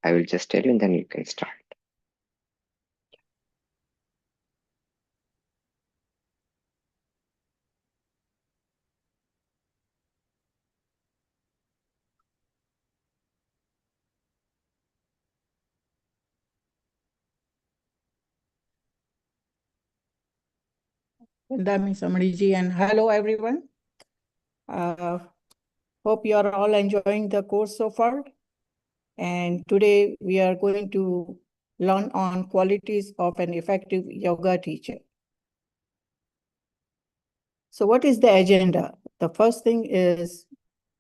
I will just tell you and then you can start. Samariji, and hello everyone. Hope you are all enjoying the course so far. And today we are going to learn on qualities of an effective yoga teacher. So what is the agenda? The first thing is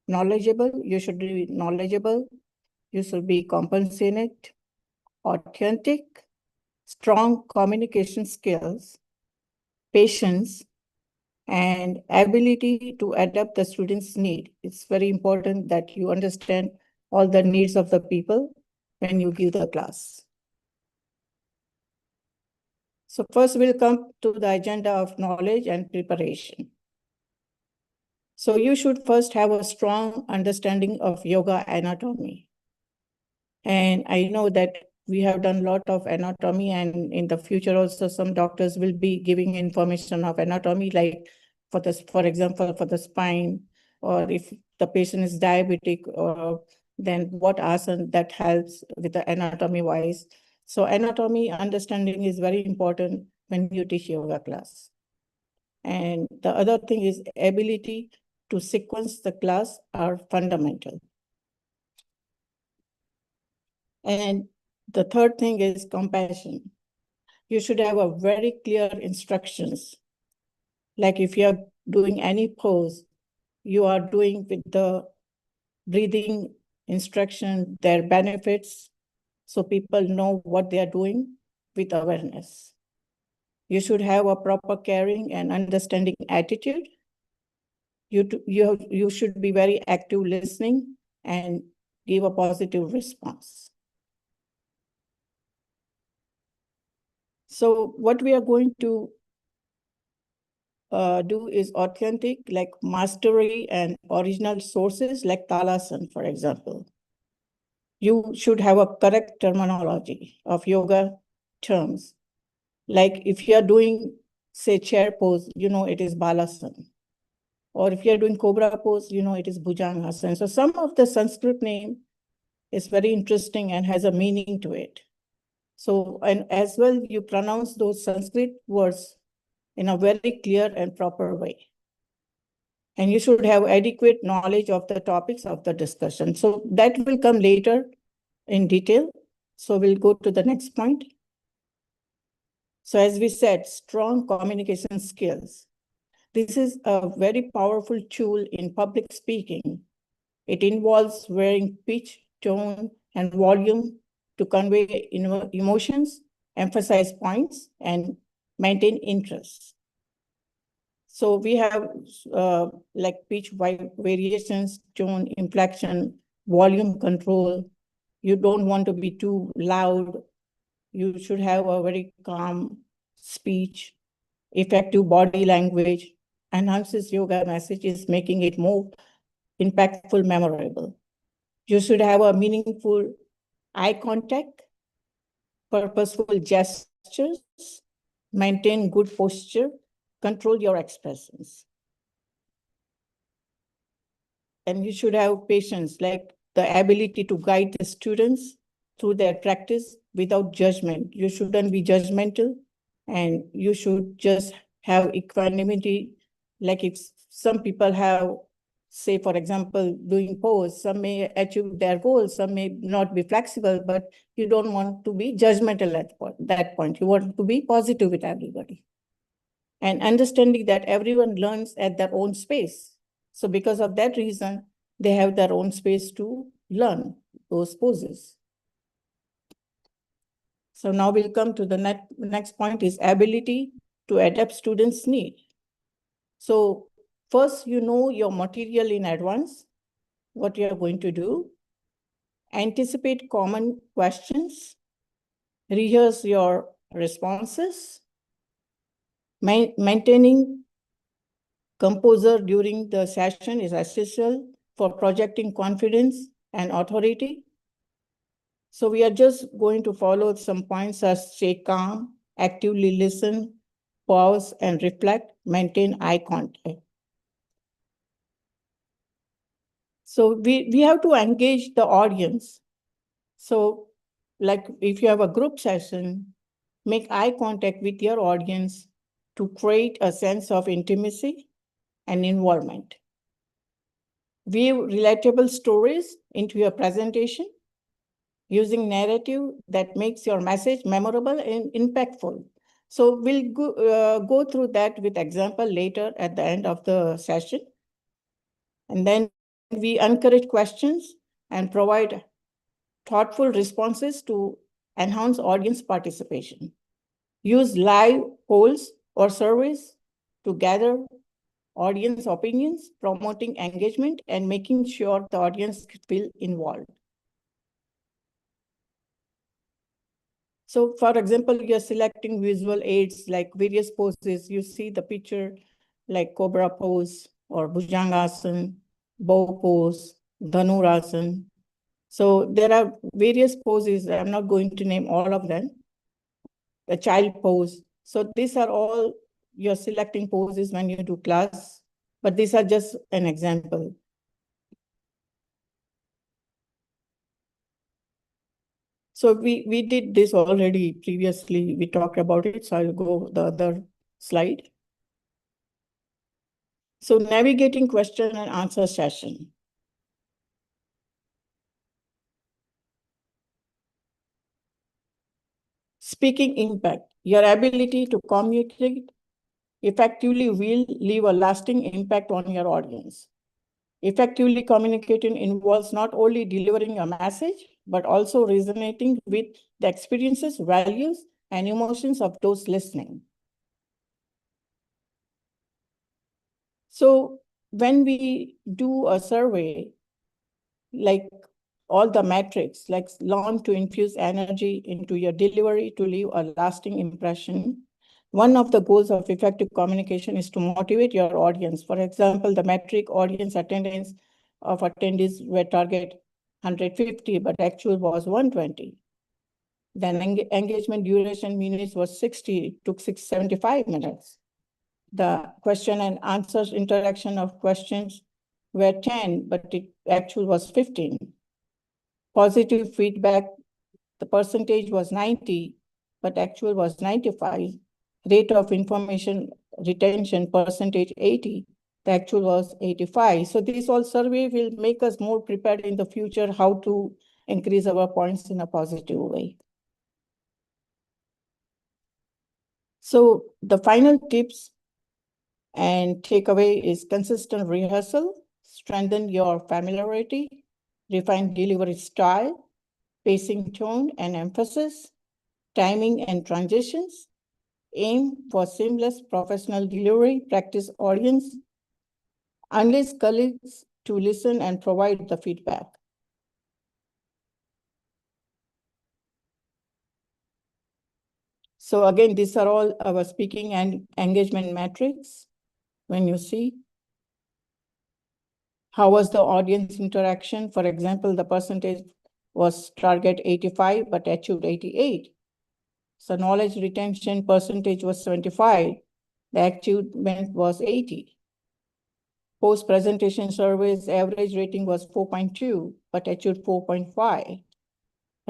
knowledgeable. You should be knowledgeable. You should be compassionate, authentic, strong communication skills, patience, and ability to adapt the students' need. It's very important that you understand all the needs of the people when you give the class. So first we'll come to the agenda of knowledge and preparation. So you should first have a strong understanding of yoga anatomy. And I know that we have done a lot of anatomy, and in the future also some doctors will be giving information of anatomy, like for example, for the spine, or if the patient is diabetic, or then what asana that helps with the anatomy wise. So anatomy understanding is very important when you teach yoga class. And the other thing is ability to sequence the class are fundamental. And the third thing is compassion. You should have a very clear instructions. Like if you are doing any pose, you are doing with the breathing instruction, their benefits, so people know what they are doing with awareness. You should have a proper caring and understanding attitude. You should be very active listening and give a positive response. So what we are going to do is authentic, like mastery and original sources, like Talasan, for example. You should have a correct terminology of yoga terms. Like if you are doing, say, chair pose, you know it is Balasana. Or if you're doing cobra pose, you know it is Bhujangasana. So some of the Sanskrit name is very interesting and has a meaning to it. So, and as well, you pronounce those Sanskrit words in a very clear and proper way. And you should have adequate knowledge of the topics of the discussion. So that will come later in detail. So we'll go to the next point. So as we said, strong communication skills. This is a very powerful tool in public speaking. It involves varying pitch, tone, and volume to convey emotions, emphasize points, and maintain interest. So we have like pitch variations, tone, inflection, volume control. You don't want to be too loud. You should have a very calm speech, effective body language, enhances yoga messages, making it more impactful, memorable. You should have a meaningful eye contact, purposeful gestures, maintain good posture, control your expressions. And you should have patience, like the ability to guide the students through their practice without judgment. You shouldn't be judgmental, and you should just have equanimity. Like if some people have, say, for example, doing pose, some may achieve their goals, some may not be flexible, but you don't want to be judgmental at that point. You want to be positive with everybody. And understanding that everyone learns at their own space. So because of that reason, they have their own space to learn those poses. So now we'll come to the next point is ability to adapt students' need. So first, you know your material in advance, what you're going to do. Anticipate common questions. Rehearse your responses. Maintaining composure during the session is essential for projecting confidence and authority. So we are just going to follow some points as stay calm, actively listen, pause and reflect, maintain eye contact. So we have to engage the audience. So like if you have a group session, make eye contact with your audience to create a sense of intimacy and involvement. Weave relatable stories into your presentation using narrative that makes your message memorable and impactful. So we'll go through that with example later at the end of the session. And then we encourage questions and provide thoughtful responses to enhance audience participation. Use live polls or surveys to gather audience opinions, promoting engagement and making sure the audience feel involved. So for example, you're selecting visual aids like various poses. You see the picture like cobra pose or bhujangasana, bow pose, dhanurasana. So there are various poses. I'm not going to name all of them. The child pose. So these are all you're selecting poses when you do class, but these are just an example. So we did this already previously. We talked about it. So I'll go the other slide. So navigating question and answer session. Speaking impact. Your ability to communicate effectively will leave a lasting impact on your audience. Effectively communicating involves not only delivering a message, but also resonating with the experiences, values, and emotions of those listening. So when we do a survey, like all the metrics, like learn to infuse energy into your delivery to leave a lasting impression. One of the goals of effective communication is to motivate your audience. For example, the metric audience attendance of attendees were target 150, but actual was 120. Then engagement duration minutes was 60, took 675 minutes. The question and answers interaction of questions were 10, but it actual was 15. Positive feedback, the percentage was 90, but actual was 95. Rate of information retention percentage 80, the actual was 85. So these all survey will make us more prepared in the future how to increase our points in a positive way. So the final tips and takeaway is consistent rehearsal, strengthen your familiarity, refine delivery style, pacing, tone, and emphasis, timing and transitions, aim for seamless professional delivery, practice audience, unleash colleagues to listen and provide the feedback. So again, these are all our speaking and engagement metrics. When you see, how was the audience interaction? For example, the percentage was target 85, but achieved 88. So knowledge retention percentage was 75. The achievement was 80. Post-presentation surveys, average rating was 4.2, but achieved 4.5.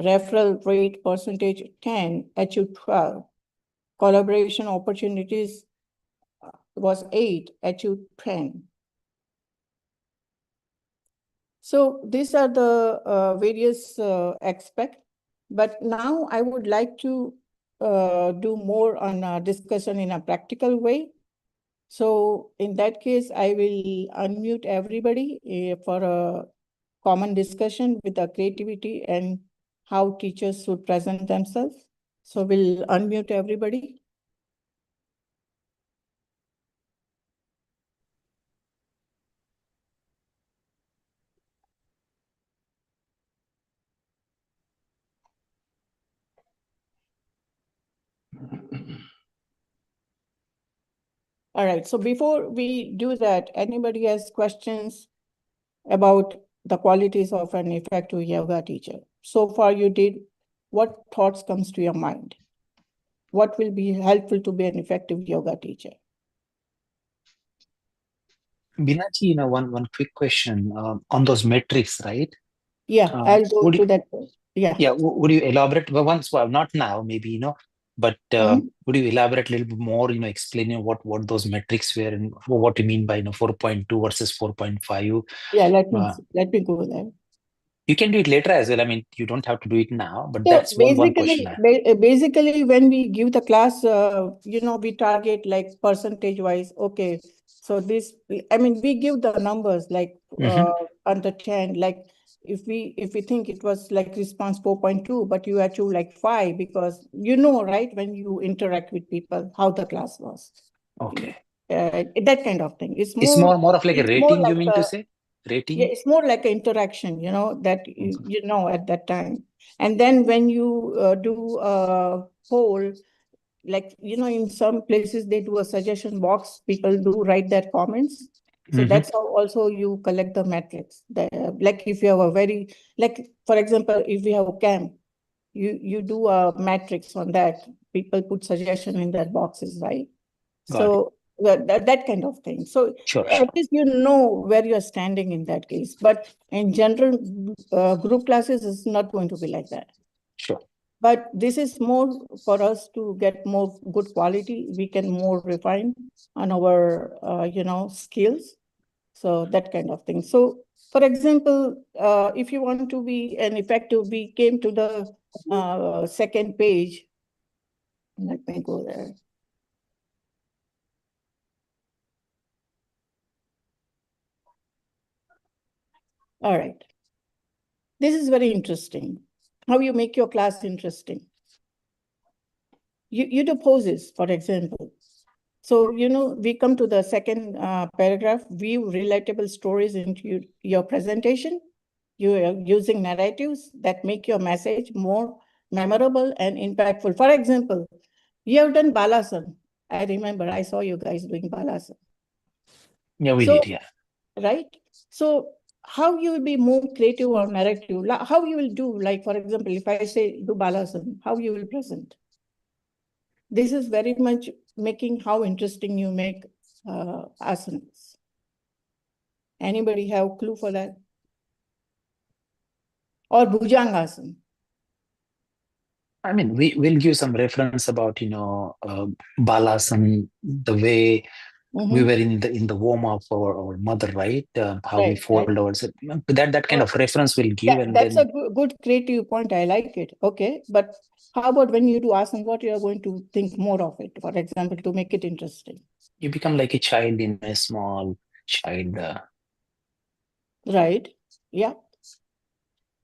Referral rate percentage 10, achieved 12. Collaboration opportunities was 8, achieved 10. So these are the various aspects. But now I would like to do more on discussion in a practical way. So in that case, I will unmute everybody for a common discussion with the creativity and how teachers should present themselves. So we'll unmute everybody. All right, so before we do that, anybody has questions about the qualities of an effective yoga teacher? so far you did, what thoughts comes to your mind? What will be helpful to be an effective yoga teacher? Binaji, one quick question on those metrics, right? Yeah, I'll go Would to you, that. Yeah. yeah, would you elaborate? Well, not now, maybe, but would you elaborate a little bit more, explaining what those metrics were and what you mean by, 4.2 versus 4.5? Yeah, let Uh, me go there. you can do it later as well. I mean, you don't have to do it now, but So that's one question. basically, when we give the class, we target like percentage wise. Okay, so this, I mean, we give the numbers like under 10. Like if we think it was like response 4.2, but you achieve like 5 because right, when you interact with people, how the class was. Okay. That kind of thing. It's It's more more of like a it's more rating, like you mean to say? Rating? Yeah, it's more like an interaction, that at that time. And then when you do a poll, like, in some places they do a suggestion box, people do write their comments. So that's how also you collect the metrics. Like if you have like, for example, if we have a camp, you do a matrix on that. People put suggestion in their boxes, right? So that kind of thing. So Sure. at least you know where you're standing in that case. But in general, group classes is not going to be like that. Sure. But this is more for us to get more good quality. We can more refine on our, skills. So that kind of thing. So, for example, if you want to be an effective, we came to the second page. Let me go there. All right. This is very interesting. How you make your class interesting. You do poses, for example. So, we come to the second paragraph, view relatable stories into your presentation. You are using narratives that make your message more memorable and impactful. For example, you have done Balasan. I remember I saw you guys doing Balasan. Yeah, we did, yeah. Right? So how you will be more creative or narrative, how you will do, like, for example, if I say do Balasan, how you will present. This is very much making how interesting you make asanas. Anybody have a clue for that? Or Bhujangasana? I mean, we'll give some reference about, Balasan, the way we were in the warm up for our mother, right? How we fold ourselves. That kind of reference we'll give. And that's then a good creative point. I like it. Okay. But how about when you do asana, what you are going to think more of it, for example, to make it interesting? You become like a child in a small child. Right. Yeah.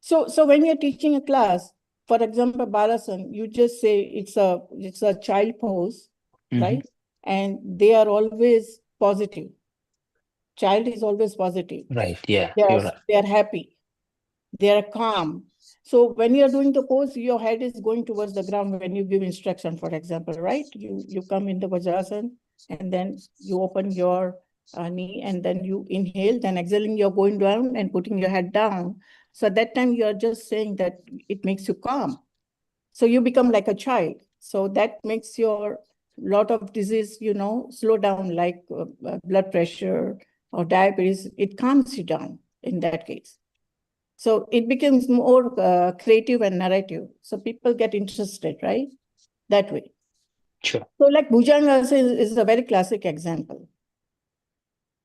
So when you're teaching a class, for example, Balasan, you just say it's a child pose, right? And they are always positive. Child is always positive. Right. Yeah. They are happy. They are calm. So when you're doing the pose, your head is going towards the ground when you give instruction, for example, right? You come in the Vajrasan and then you open your knee and then you inhale, then exhaling, you're going down and putting your head down. So at that time, you're just saying that it makes you calm. So you become like a child. So that makes your lot of disease, slow down, like blood pressure or diabetes. It calms you down in that case. So it becomes more creative and narrative. So people get interested, right? That way. Sure. So like Bhujangasana is a very classic example.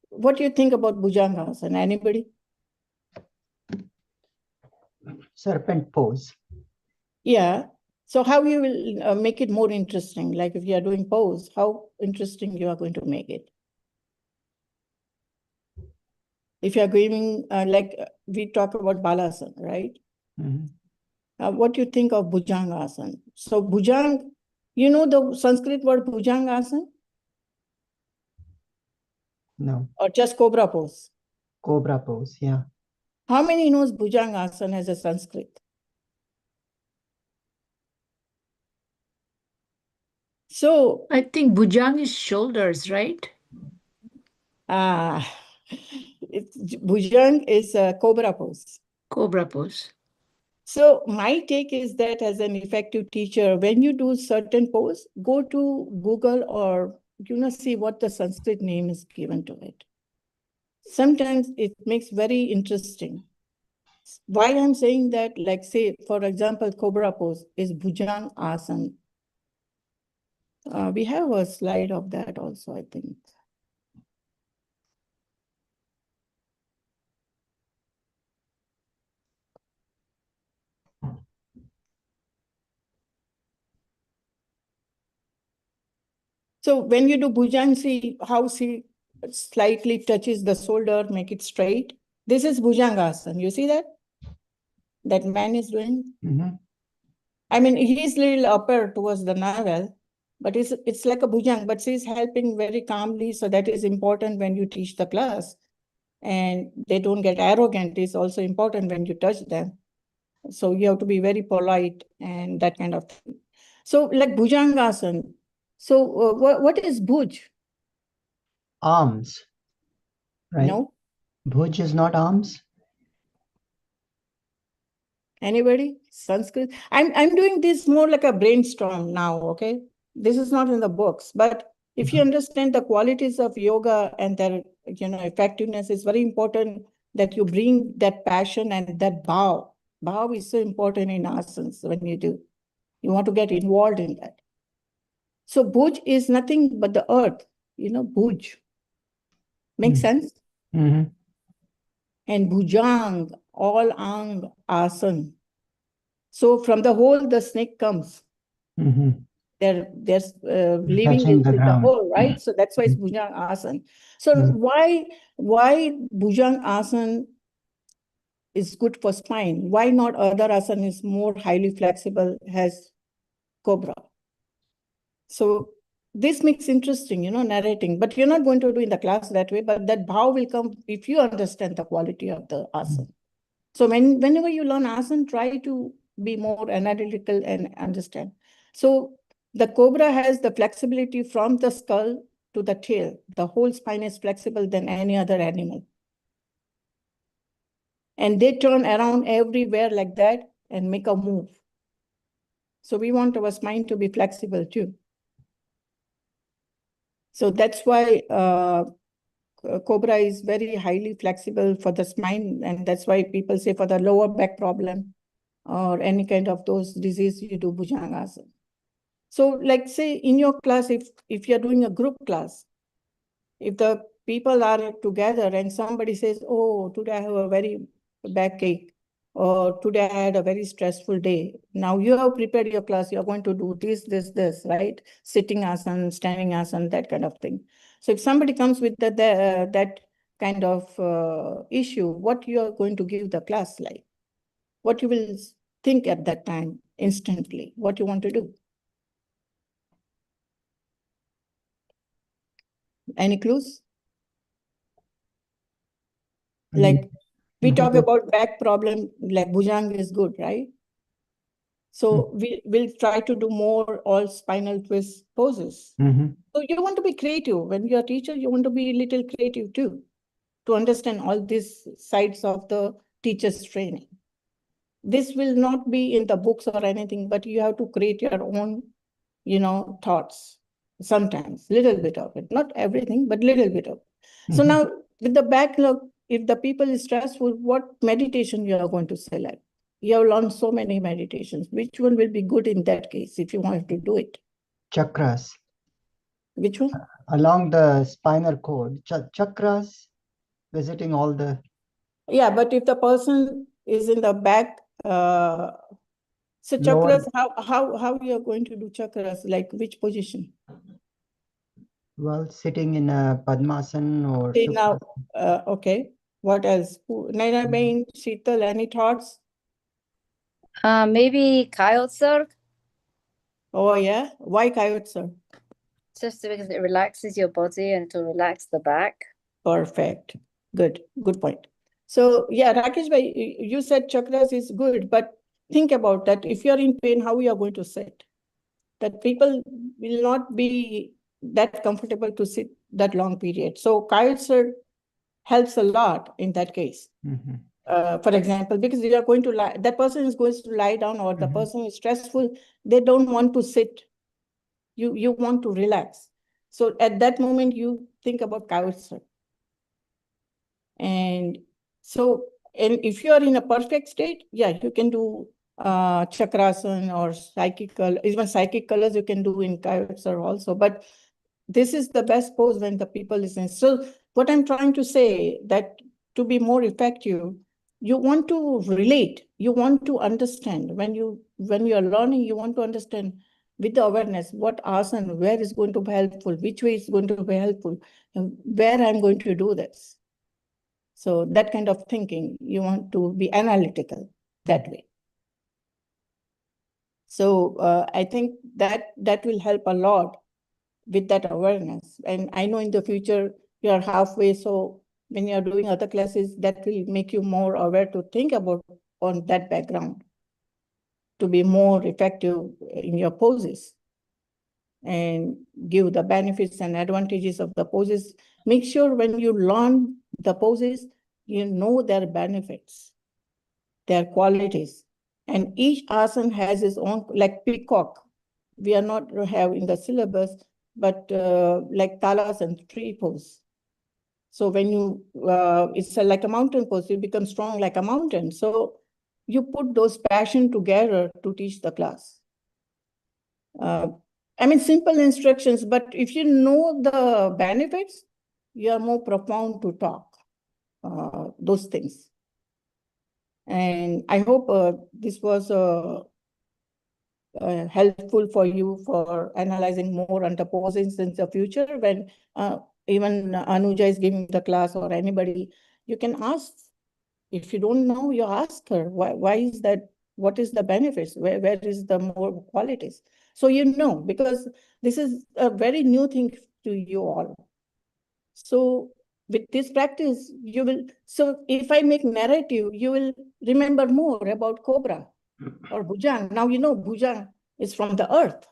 What do you think about Bhujangasana? Anybody? Serpent pose. Yeah. So how you will make it more interesting? Like if you are doing pose, how interesting you are going to make it? If you are going, we talk about Balasana, right? What do you think of Bhujangasana? So Bhujang, the Sanskrit word Bhujangasana? No. Or just cobra pose? Cobra pose, yeah. How many knows Bhujangasana as a Sanskrit? So I think Bhujang is shoulders, right? Bhujang is a cobra pose. Cobra pose. So my take is that as an effective teacher, when you do certain pose, go to Google or see what the Sanskrit name is given to it. Sometimes it makes very interesting. Why I'm saying that, like say, for example, Cobra pose is Bhujang Asana. We have a slide of that also, I think. So when you do Bhujang, see how she slightly touches the shoulder, make it straight. This is Bhujang Asana. You see that? That man is doing. Mhm. I mean, he's little upper towards the navel, but it's like a Bhujang, but she's helping very calmly. So that is important when you teach the class. And they don't get arrogant. It's also important when you touch them. So you have to be very polite and that kind of thing. So like Bhujangasana. So what is Bhuj? Arms, right? No? Bhuj is not arms. Anybody? Sanskrit? I'm doing this more like a brainstorm now, okay? This is not in the books, but if you understand the qualities of yoga and their effectiveness, it's very important that you bring that passion and that bhav. Bhav is so important in asanas when you do. You want to get involved in that. So Bhuj is nothing but the earth, Bhuj. Makes sense? Mhm. And Bhujang, all ang, asan. So from the hole, the snake comes. Mhm. They're living Touching the with the ground. hole, right? So that's why it's Bhujang Asan. So why Bhujang Asan is good for spine? Why not other asan is more highly flexible, has cobra? So this makes interesting, narrating. But you're not going to do in the class that way, but that bhav will come if you understand the quality of the asan. So whenever you learn asan, try to be more analytical and understand. So the cobra has the flexibility from the skull to the tail. The whole spine is flexible than any other animal. And they turn around everywhere like that and make a move. So we want our spine to be flexible too. So that's why cobra is very highly flexible for the spine. And that's why people say for the lower back problem or any kind of those disease, you do Bhujangasana. So like say in your class, if you're doing a group class, if the people are together and somebody says, oh, today I have a very backache, or today I had a very stressful day. Now you have prepared your class, you're going to do this, right? Sitting asana, standing asana, that kind of thing. So if somebody comes with that kind of issue, what you are going to give the class like? What you will think at that time instantly, what you want to do? Any clues? Like we talk about back problem, like Bhujang is good, right? So we'll try to do more all spinal twist poses. So you want to be creative. When you're a teacher, you want to be a little creative too, to understand all these sides of the teacher's training. This will not be in the books or anything, but you have to create your own, thoughts. Sometimes, little bit of it, not everything, but little bit of it. So now with the backlog, if the people is stressful, what meditation you are going to select? You have learned so many meditations. Which one will be good in that case if you want to do it? Chakras. Which one? Along the spinal cord. Chakras, visiting all the... Yeah, but if the person is in the back, so chakras, how you are going to do chakras? Like which position? Well, sitting in a Padmasana or... See now, okay. What else? Naina Bain, Sheetal, any thoughts? Maybe Kaiotsurg, Oh yeah, why Kaiotsa? just because it relaxes your body and to relax the back. Perfect. Good point. So yeah, Rakesh bhai, you said chakras is good, but think about that. If you're in pain, how you are going to sit? That people will not be that comfortable to sit that long period. So Kaiotsa helps a lot in that case. For example, because you are going to lie, that person is going to lie down, or the person is stressful, they don't want to sit. You want to relax. So at that moment, you think about Kaustha. And so, and if you are in a perfect state, yeah, you can do chakrasana or even psychic colors you can do in Kaustha also. But this is the best pose when the people listen. So what I'm trying to say, that to be more effective, you want to relate, you want to understand. When you are learning, you want to understand with the awareness what asana, where is going to be helpful, which way is going to be helpful, and where I'm going to do this. So that kind of thinking, you want to be analytical that way. So I think that will help a lot with that awareness. And I know in the future, you are halfway. So when you're doing other classes, that will make you more aware to think about on that background, to be more effective in your poses and give the benefits and advantages of the poses. Make sure when you learn the poses, you know their benefits, their qualities. And each asana has its own, like peacock. We are not have in the syllabus, but like talas and tree pose. So when you, it's like a mountain pose, you become strong like a mountain. So you put those passion together to teach the class. I mean, simple instructions, but if you know the benefits, you are more profound to talk those things. And I hope this was helpful for you for analyzing more on the poses in the future. When even Anuja is giving the class or anybody, you can ask. If you don't know, you ask her, why is that? What is the benefits? Where is the more qualities? So you know, because this is a very new thing to you all. So with this practice, you will, so if I make narrative, you will remember more about Cobra or Bhujang. Now you know Bhujang is from the earth.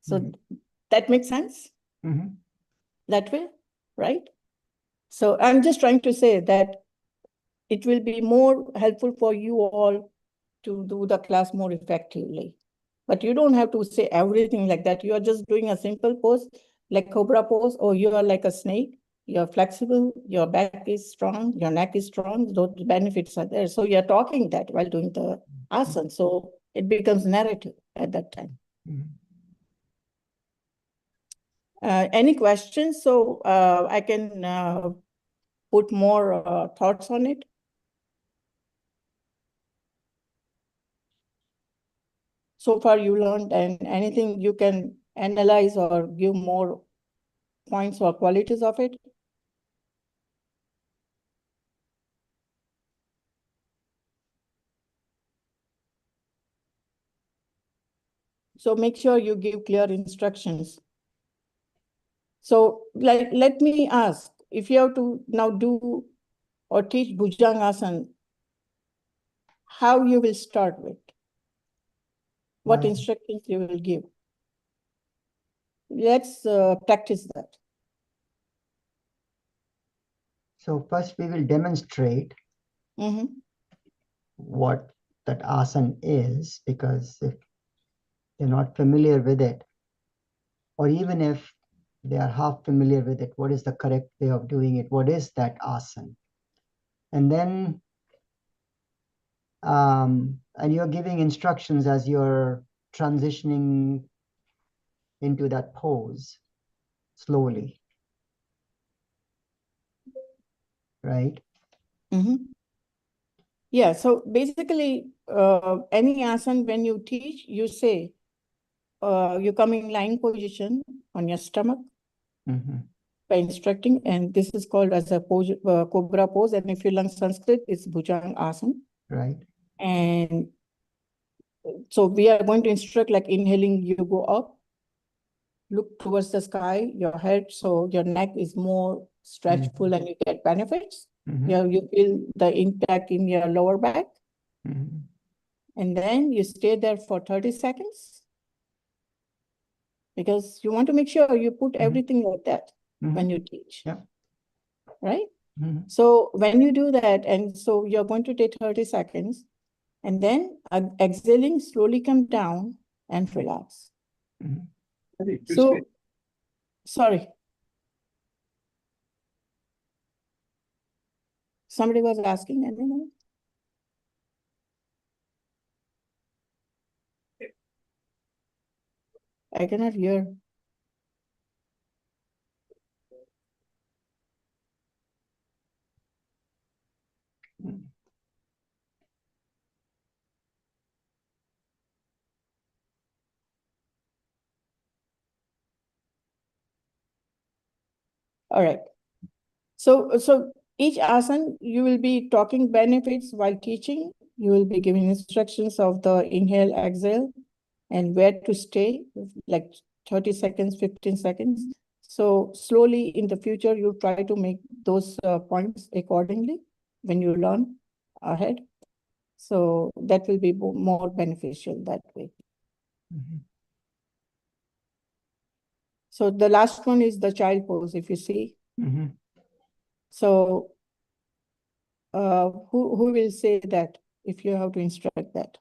So that makes sense that way, right? So I'm just trying to say that it will be more helpful for you all to do the class more effectively. But you don't have to say everything like that. You are just doing a simple pose, like Cobra pose, or you are like a snake. You're flexible, your back is strong, your neck is strong, those benefits are there. So you're talking that while doing the asana. So it becomes narrative at that time. Any questions? So I can put more thoughts on it. So far you learned, and anything you can analyze or give more points or qualities of it? So make sure you give clear instructions. So let me ask, if you have to now do or teach Bhujangasana, how you will start with? What instructions you will give? Let's practice that. So first we will demonstrate what that asana is, because if they're not familiar with it, or even if they are half familiar with it, what is the correct way of doing it? What is that asana? And then, and you're giving instructions as you're transitioning into that pose slowly, right? Yeah, so basically, any asana, when you teach, you say, you come in lying position on your stomach by instructing, and this is called as a pose, Cobra pose. And if you learn Sanskrit, it's Bhujang asana. Right. And so we are going to instruct, like inhaling, you go up, look towards the sky, your head, so your neck is more stretchful and you get benefits. You feel the impact in your lower back. And then you stay there for 30 seconds. Because you want to make sure you put everything like that when you teach. Yeah. Right? Mhm. So when you do that, and so you're going to take 30 seconds, and then exhaling, slowly come down and relax. Mhm. So, sorry. Somebody was asking anything? I cannot hear. Mhm. All right. So each asana, you will be talking benefits while teaching. You will be giving instructions of the inhale, exhale, and where to stay, like 30 seconds, 15 seconds. So slowly in the future, you try to make those points accordingly when you learn ahead. So that will be more beneficial that way. Mhm. So the last one is the child pose, if you see. Mhm. So who will say that if you have to instruct that?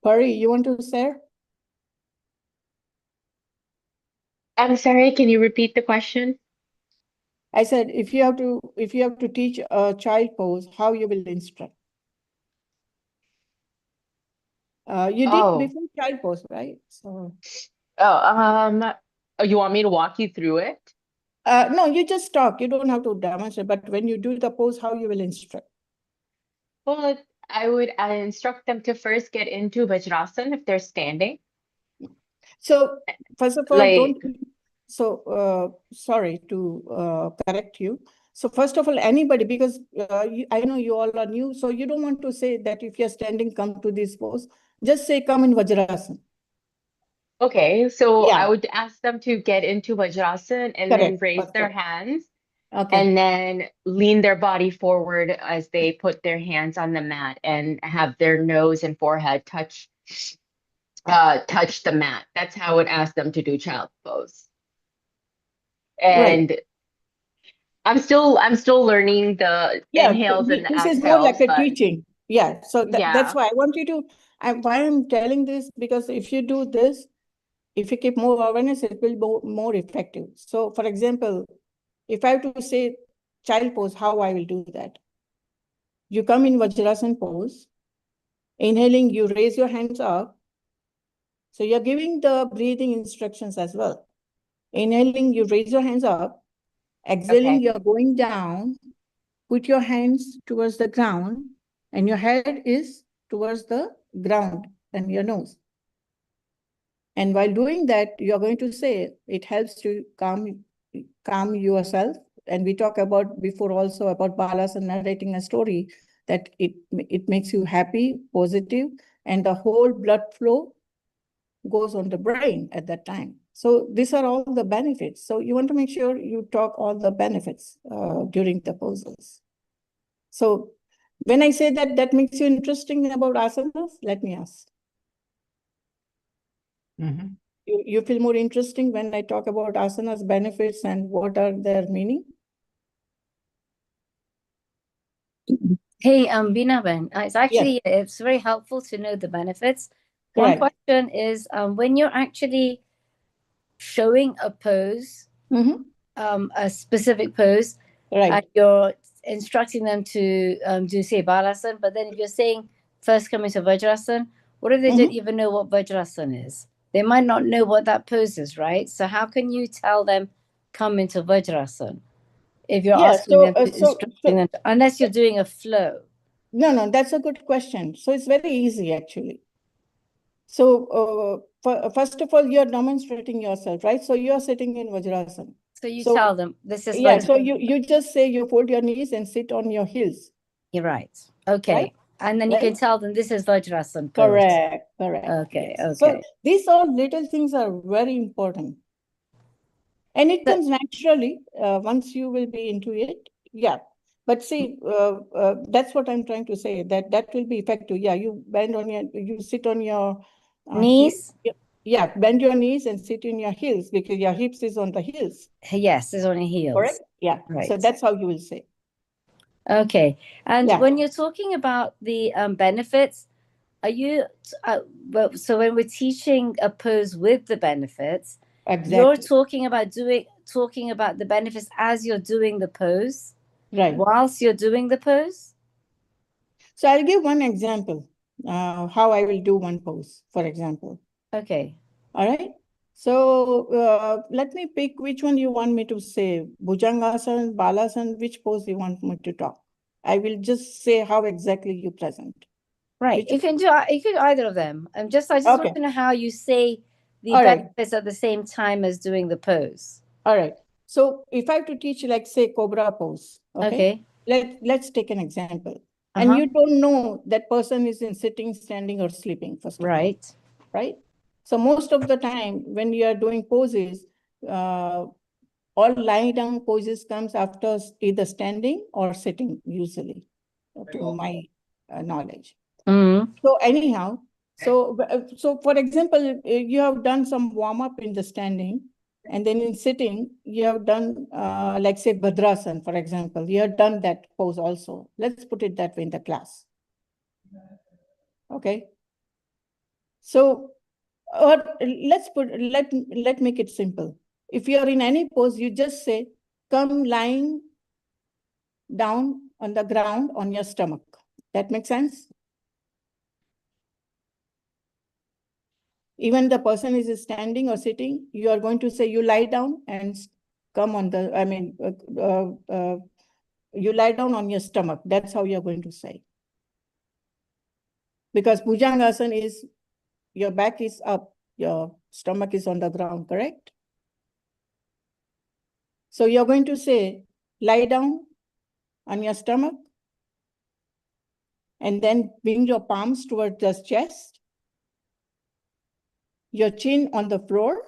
Pari, you want to share? I'm sorry, can you repeat the question? I said if you have to teach a child pose, how you will instruct? You did Oh, before child pose, right? So you want me to walk you through it? no, you just talk. You don't have to demonstrate. But when you do the pose, how you will instruct? Well, I instruct them to first get into Vajrasan if they're standing. So first of all, Like, sorry to correct you. So first of all, anybody, because I know you all are new, so you don't want to say that if you're standing, come to this pose. Just say come in Vajrasan. okay, so I Yeah, would ask them to get into Vajrasan and then correct. raise First their of hands Okay. and then lean their body forward as they put their hands on the mat and have their nose and forehead touch the mat. That's how I would ask them to do child pose. Right. And I'm still learning the Yeah, inhales and the this is more like exhales, a but teaching. Yeah, so that's yeah. why I want you to, why I'm telling this, because if you do this, if you keep more awareness, it will be more effective. So for example, if I have to say child pose, how I will do that? You come in Vajrasan pose, inhaling, you raise your hands up. So you're giving the breathing instructions as well. Inhaling, you raise your hands up. Exhaling, Okay. you're going down. Put your hands towards the ground and your head is towards the ground and your nose. And while doing that, you're going to say it helps to calm yourself. And we talked about before also about Balas and narrating a story, that it makes you happy, positive, and the whole blood flow goes on the brain at that time. So these are all the benefits. So you want to make sure you talk all the benefits during the poses. So when I say that, that makes you interesting about asanas, let me ask. Mhm. You feel more interesting when I talk about asanas, benefits, and what are their meaning? Hey, Bina Ben, it's very helpful to know the benefits. One Correct. question is when you're actually showing a pose, a specific pose, Right. and you're instructing them to do say Balasan, but then if you're saying first come into Vajrasan, what if they don't even know what Vajrasan is? They might not know what that pose is, right? So how can you tell them come into Vajrasan if you're asking them to instructing them, unless you're doing a flow? No, that's a good question. So it's very easy actually. So first of all, you're demonstrating yourself, right? So you're sitting in Vajrasan. So you tell them this is Yeah, Vajrasan. so you just say you fold your knees and sit on your heels. You're right. Okay. Right? And then you can tell them this is Vajrasan pose. Correct. Okay, Yes. okay. So these all little things are very important. And it comes naturally once you will be into it. Yeah. But see, that's what I'm trying to say, that will be effective. Yeah, you bend on you sit on your knees. Yeah, bend your knees and sit in your heels because your hips is on the heels. Yes, it's on your heels. Correct? Yeah. Right. So that's how you will say. Okay. And Yeah. when you're talking about the benefits, are you, so when we're teaching a pose with the benefits, Exactly. you're talking about the benefits as you're doing the pose, Right. whilst you're doing the pose? So I'll give one example, how I will do one pose, for example. Okay. All right. So let me pick which one you want me to say, Bhujangasana, Balasana, which pose you want me to talk. I will just say how exactly you present. Right. Which- You can do either of them. I just Okay. want to know how you say the All right. benefits at the same time as doing the pose. All right. So if I have to teach, like, say, cobra pose, okay? Let's take an example. And you don't know that person is in sitting, standing, or sleeping, first of all. Right. Right? So most of the time when you are doing poses, all lying down poses comes after either standing or sitting, usually, to my knowledge. Mm-hmm. So anyhow, so for example, you have done some warm up in the standing, and then in sitting, you have done, like, say, Bhadrasana, for example. You have done that pose also. Let's put it that way in the class. Okay. So, or let make it simple. If you are in any pose, you just say, come lying down on the ground on your stomach. That makes sense? Even the person is standing or sitting, you are going to say, you lie down and come on the, you lie down on your stomach. That's how you're going to say. Because Bhujangasana is, your back is up, your stomach is on the ground, correct? So you're going to say, lie down on your stomach, and then bring your palms towards the chest, your chin on the floor.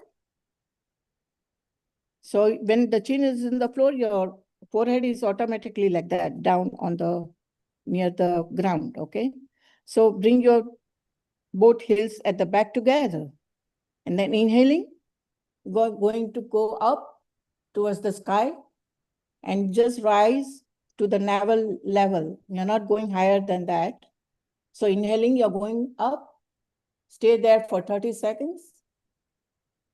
So when the chin is in the floor, your forehead is automatically like that, down on the, near the ground, okay? So bring your both heels at the back together. And then inhaling, going to go up towards the sky and just rise to the navel level. You're not going higher than that. So inhaling, you're going up, stay there for 30 seconds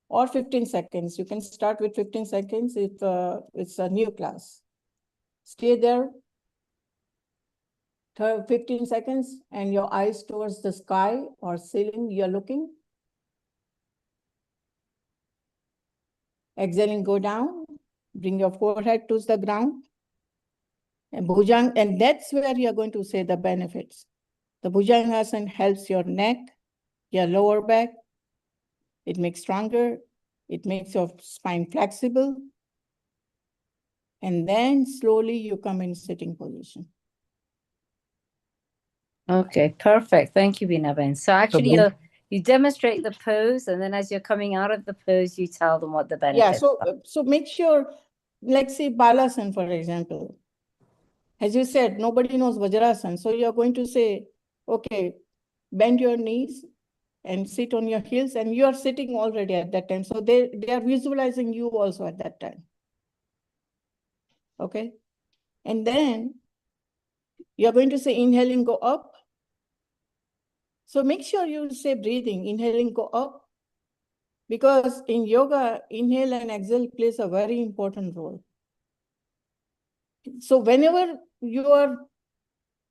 or 15 seconds. You can start with 15 seconds if it's a new class. Stay there 15 seconds and your eyes towards the sky or ceiling you're looking. Exhaling, go down, bring your forehead to the ground. And Bhujang, and that's where you're going to say the benefits. The Bhujangasana helps your neck, your lower back. It makes stronger. It makes your spine flexible. And then slowly you come in sitting position. Okay, perfect. Thank you, Bina. So actually, then- you demonstrate the pose, and then as you're coming out of the pose, you tell them what the benefits Yeah, are. so make sure, like, say, Balasana, for example. As you said, nobody knows Vajrasana. So you're going to say, okay, bend your knees and sit on your heels, and you are sitting already at that time. So they are visualizing you also at that time. Okay. And then you're going to say inhaling, go up. So make sure you say breathing, inhaling, go up. Because in yoga, inhale and exhale plays a very important role. So whenever you are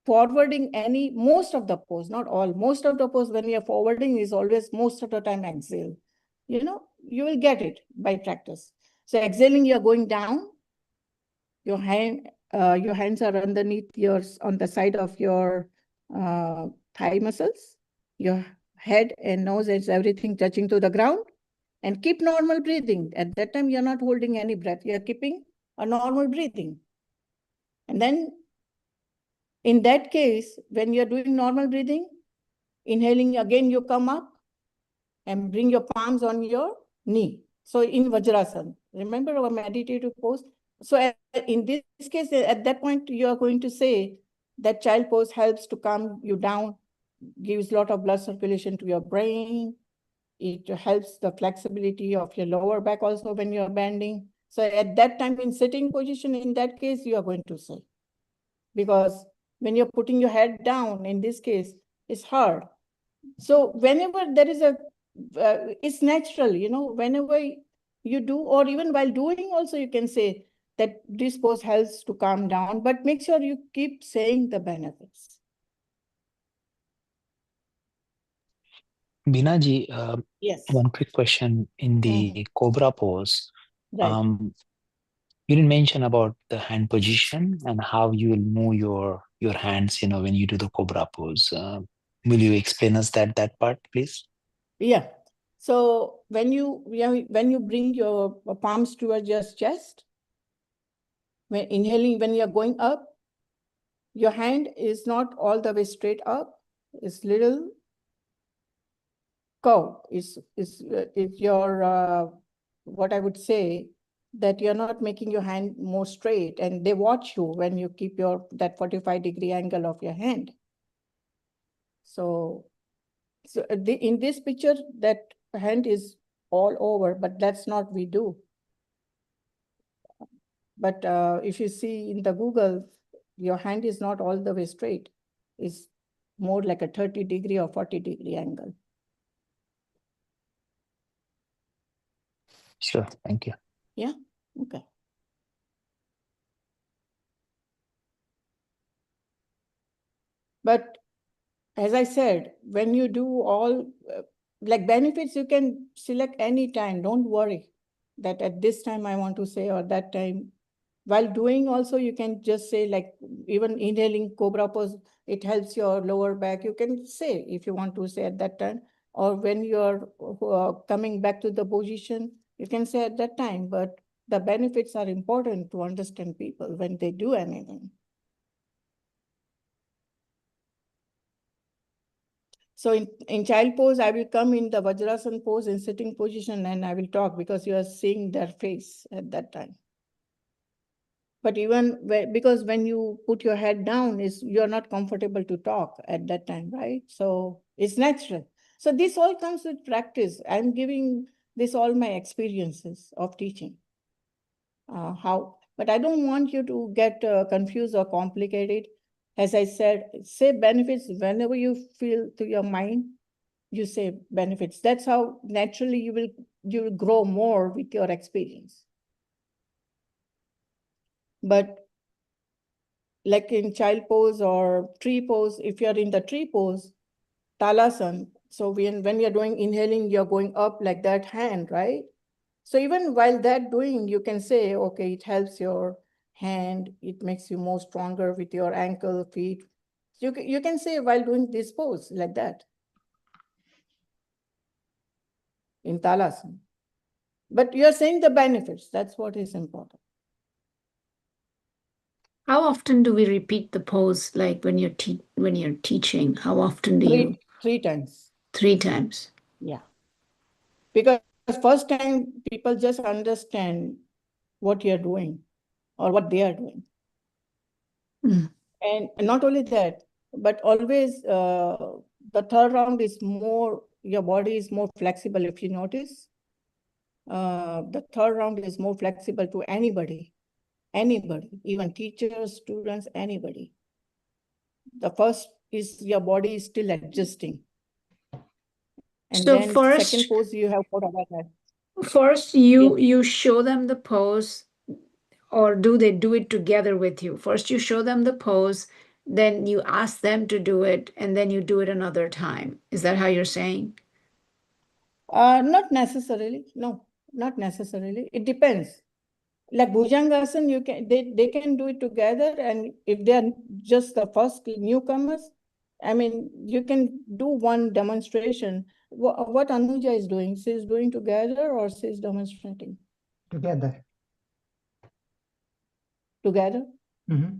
forwarding most of the pose, not all, most of the pose, when you're forwarding is always most of the time exhale. You will get it by practice. So exhaling, you're going down. Your hands are underneath on the side of your thigh muscles. Your head and nose is everything touching to the ground. And keep normal breathing. At that time, you're not holding any breath. You're keeping a normal breathing. And then in that case, when you're doing normal breathing, inhaling again, you come up and bring your palms on your knee. So in Vajrasana, remember our meditative pose? So in this case, at that point, you are going to say that child pose helps to calm you down, gives a lot of blood circulation to your brain, It helps the flexibility of your lower back also when you're bending. So at that time in sitting position, in that case, you are going to say, because when you're putting your head down, in this case, it's hard. So whenever there is it's natural, whenever you do, or even while doing also, you can say that this pose helps to calm down, but make sure you keep saying the benefits. Bina ji, Yes. one quick question in the Cobra pose. Right. You didn't mention about the hand position and how you will move your hands, when you do the Cobra pose. Will you explain us that part, please? Yeah. So when you bring your palms towards your chest, when inhaling, when you're going up, your hand is not all the way straight up. It's little curve. It's your what I would say, that you're not making your hand more straight, and they watch you when you keep that 45-degree angle of your hand. So in this picture, that hand is all over, but that's not we do. But if you see in the Google, your hand is not all the way straight. It's more like a 30-degree or 40-degree angle. Sure, thank you. Yeah, okay. But as I said, when you do all, like benefits, you can select any time. Don't worry that at this time I want to say, or that time. While doing also, you can just say, like, even inhaling Cobra pose, it helps your lower back. You can say if you want to say at that time, or when you're coming back to the position, you can say at that time. But the benefits are important to understand people when they do anything. So in child pose, I will come in the Vajrasana pose in sitting position, and I will talk because you are seeing their face at that time. But even because when you put your head down, you're not comfortable to talk at that time, right? So it's natural. So this all comes with practice. I'm giving this all my experiences of teaching. But I don't want you to get confused or complicated. As I said, say benefits whenever you feel to your mind. You say benefits. That's how naturally you will grow more with your experience. But like in child pose or tree pose, if you're in the tree pose, talasana, so when you're doing inhaling, you're going up like that hand, right? So even while that doing, you can say, okay, it helps your hand, it makes you more stronger with your ankle, feet. You can say while doing this pose like that in talasana. But you're saying the benefits, that's what is important. How often do we repeat the pose, like when you're teaching? How often do you? 3 times. 3 times. Yeah. Because first time people just understand what you're doing or what they are doing. Mm. And not only that, but always the third round is more, your body is more flexible. If you notice, the third round is more flexible to anybody, even teachers, students, anybody. The first is your body is still adjusting. And So then first, second pose, you have put about that. First, you show them the pose, or do they do it together with you? First, you show them the pose, then you ask them to do it, and then you do it another time. Is that how you're saying? Not necessarily. No, not necessarily. It depends. Like Bhujangasana, they can do it together, and if they're just the first newcomers, I mean, you can do one demonstration. What Anuja is doing, she's doing together or she's demonstrating? Together. Together? Mm-hmm.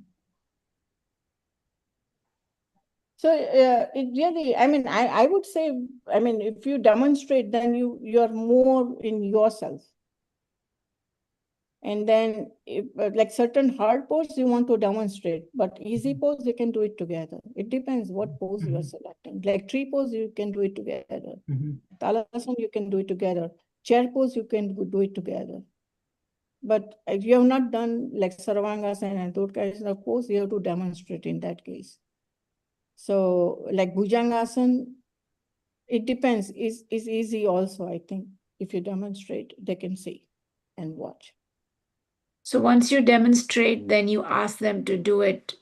So it really, I mean, I would say, I mean, if you demonstrate, then you're more in yourself. And then like certain hard pose you want to demonstrate, but easy pose you can do it together. It depends what pose you are selecting. Like tree pose you can do it together. Talasana you can do it together. Chair pose you can do it together. But if you have not done like Sarvangasana and those kinds of pose, you have to demonstrate in that case. So like Bhujangasana, it depends. Is easy also, I think. If you demonstrate, they can see and watch. So once you demonstrate, then you ask them to do it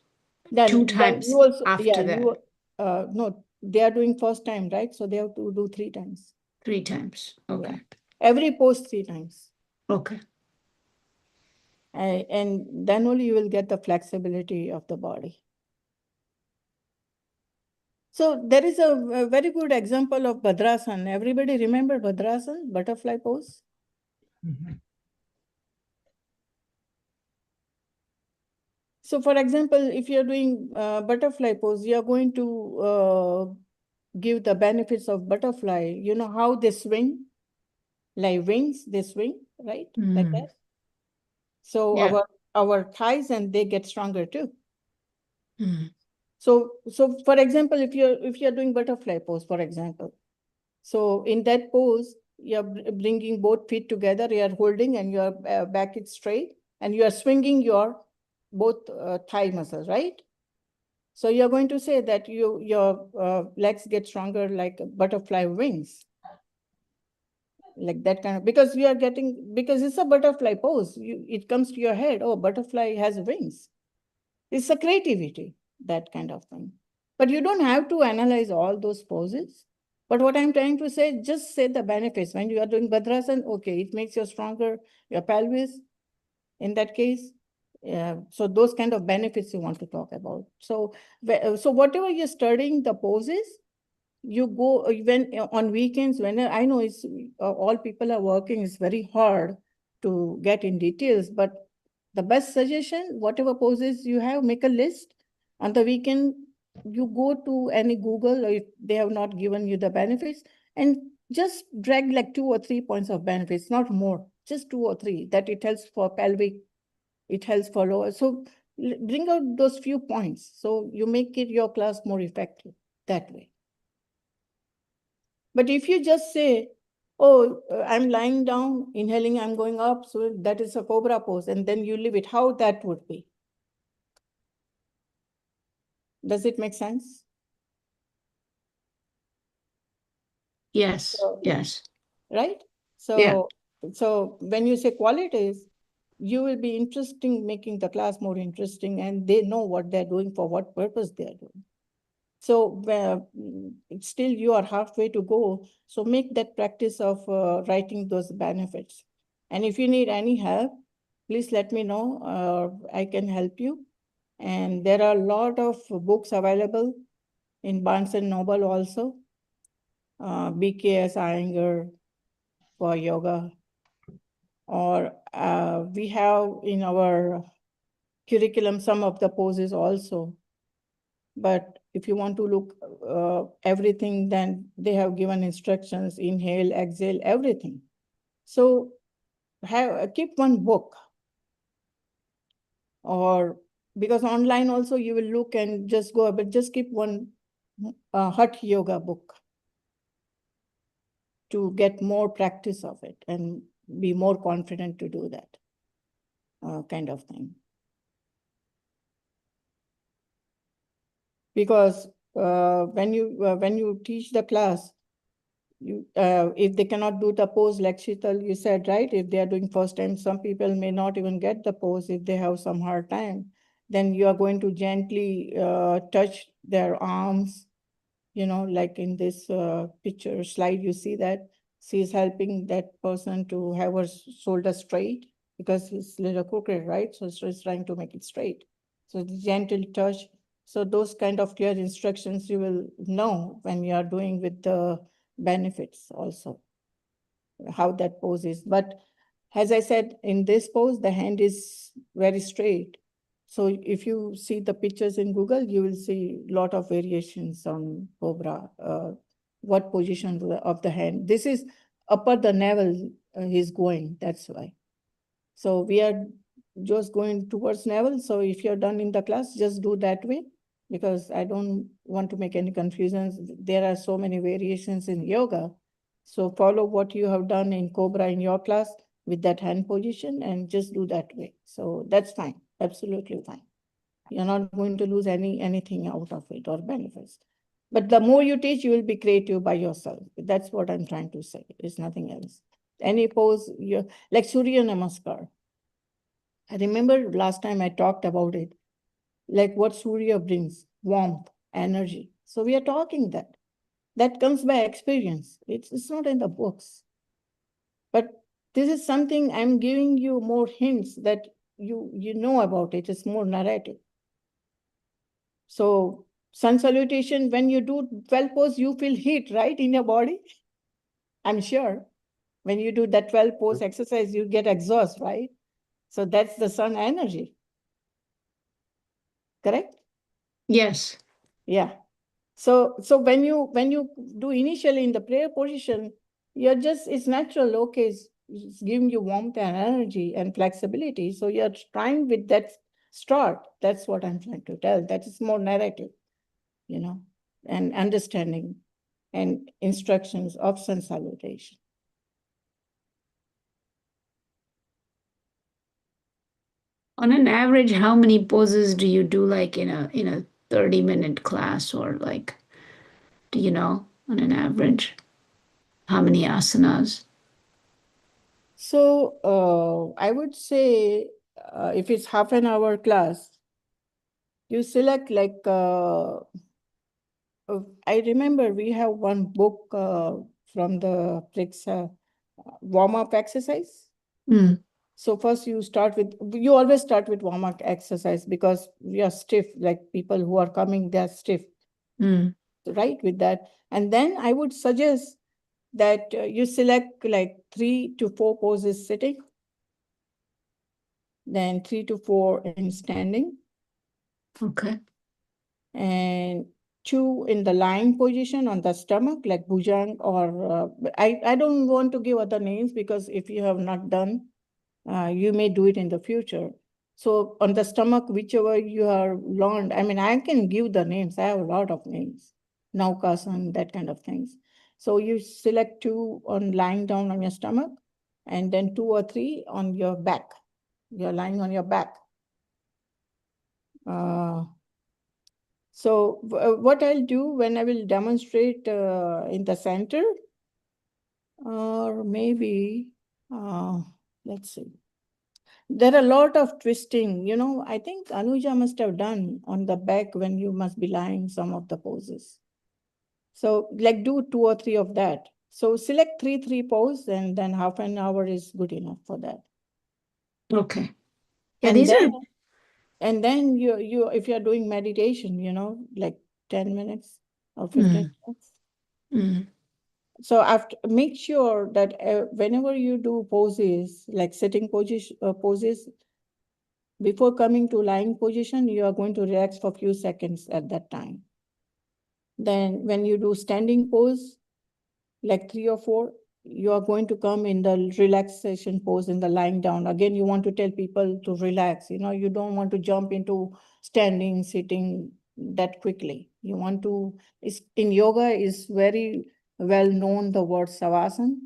two times you also, after yeah, that. No, they are doing first time, right? So they have to do 3 times. 3 times. Okay. Yeah. Every pose 3 times. Okay. And then only you will get the flexibility of the body. So there is a very good example of Bhadrasana. Everybody remember Bhadrasana, butterfly pose? So for example, if you're doing butterfly pose, you're going to give the benefits of butterfly. You know how they swing? Like wings, they swing, right? Like that. So Yeah. our thighs and they get stronger too. So for example, if you're doing butterfly pose, for example, so in that pose, you're bringing both feet together, you're holding and your back is straight and you are swinging your both thigh muscles, right? So you're going to say that your legs get stronger like butterfly wings. Like that kind of, because it's a butterfly pose. It comes to your head, oh, butterfly has wings. It's a creativity, that kind of thing. But you don't have to analyze all those poses. But what I'm trying to say, just say the benefits. When you are doing Bhadrasana, okay, it makes you stronger, your pelvis, in that case. So those kind of benefits you want to talk about. So whatever you're studying the poses, you go when on weekends, when I know it's all people are working, it's very hard to get in details, but the best suggestion, whatever poses you have, make a list. On the weekend, you go to any Google, or if they have not given you the benefits, and just drag like 2 or 3 points of benefits, not more, just 2 or 3, that it helps for pelvic, it helps for lower. So bring out those few points. So you make it your class more effective that way. But if you just say, oh, I'm lying down, inhaling, I'm going up, so that is a cobra pose, and then you leave it, how that would be? Does it make sense? Yes. Yes. Right? So when you say qualities, you will be interesting, making the class more interesting, and they know what they're doing, for what purpose they're doing. So still you are halfway to go. So make that practice of writing those benefits. And if you need any help, please let me know. I can help you. And there are a lot of books available in Barnes and Noble also. BKS Iyengar for yoga. Or we have in our curriculum some of the poses also. But if you want to look everything, then they have given instructions, inhale, exhale, everything. So keep one book, or because online also you will look and just go, but just keep one Hatha yoga book to get more practice of it and be more confident to do that kind of thing. Because when you teach the class, if they cannot do the pose like Sheetal, you said, right? If they are doing first time, some people may not even get the pose if they have some hard time. Then you are going to gently touch their arms, like in this picture slide, you see that she is helping that person to have her shoulder straight because it's a little crooked, right? So she's trying to make it straight. So the gentle touch. So those kind of clear instructions you will know when you are doing with the benefits also, how that pose is. But as I said, in this pose, the hand is very straight. So if you see the pictures in Google, you will see a lot of variations on cobra, what position of the hand. This is upper the navel he's going, that's why. So we are just going towards navel. So if you're done in the class, just do that way, because I don't want to make any confusions. There are so many variations in yoga. So follow what you have done in Cobra in your class with that hand position and just do that way. So that's fine, absolutely fine. You're not going to lose anything out of it or benefits. But the more you teach, you will be creative by yourself. That's what I'm trying to say. It's nothing else. Any pose, like Surya Namaskar. I remember last time I talked about it, like what Surya brings, warmth, energy. So we are talking that. That comes by experience. It's not in the books. But this is something I'm giving you more hints that you know about it. It's more narrative. So sun salutation, when you do 12 pose, you feel heat, right, in your body? I'm sure. When you do that 12 pose exercise, you get exhaust, right? So that's the sun energy. Correct? Yes. Yeah. So when you do initially in the prayer position, you're just, it's natural, okay, it's giving you warmth and energy and flexibility. So you're trying with that start. That's what I'm trying to tell. That is more narrative, and understanding and instructions of sun salutation. On an average, how many poses do you do, like in a 30-minute class, or like, do you know, on an average, how many asanas? So I would say if it's half an hour class, you select like, I remember we have one book from the Prixa warm-up exercise. Mm. So first you always start with warm-up exercise because we are stiff, like people who are coming, they're stiff, right, with that. And then I would suggest that you select like 3 to 4 poses sitting, then 3 to 4 in standing. Okay. And 2 in the lying position on the stomach, like bhujang, or I don't want to give other names because if you have not done, you may do it in the future. So on the stomach, whichever you are learned, I mean, I can give the names. I have a lot of names, Naukasan, that kind of things. So you select 2 on lying down on your stomach, and then 2 or 3 on your back. You're lying on your back. So what I'll do when I will demonstrate in the center, or maybe, let's see. There are a lot of twisting, I think Anuja must have done on the back when you must be lying some of the poses. So like do 2 or 3 of that. So select 3 pose, and then half an hour is good enough for that. Okay. Yeah, And these then, are. and then you if you're doing meditation, like 10 minutes or 15 minutes. So after, make sure that whenever you do poses, like sitting poses, before coming to lying position, you are going to relax for a few seconds at that time. Then when you do standing pose, like 3 or 4, you are going to come in the relaxation pose in the lying down. Again, you want to tell people to relax. You don't want to jump into standing, sitting that quickly. You want to, in yoga is very well known, the word savasana,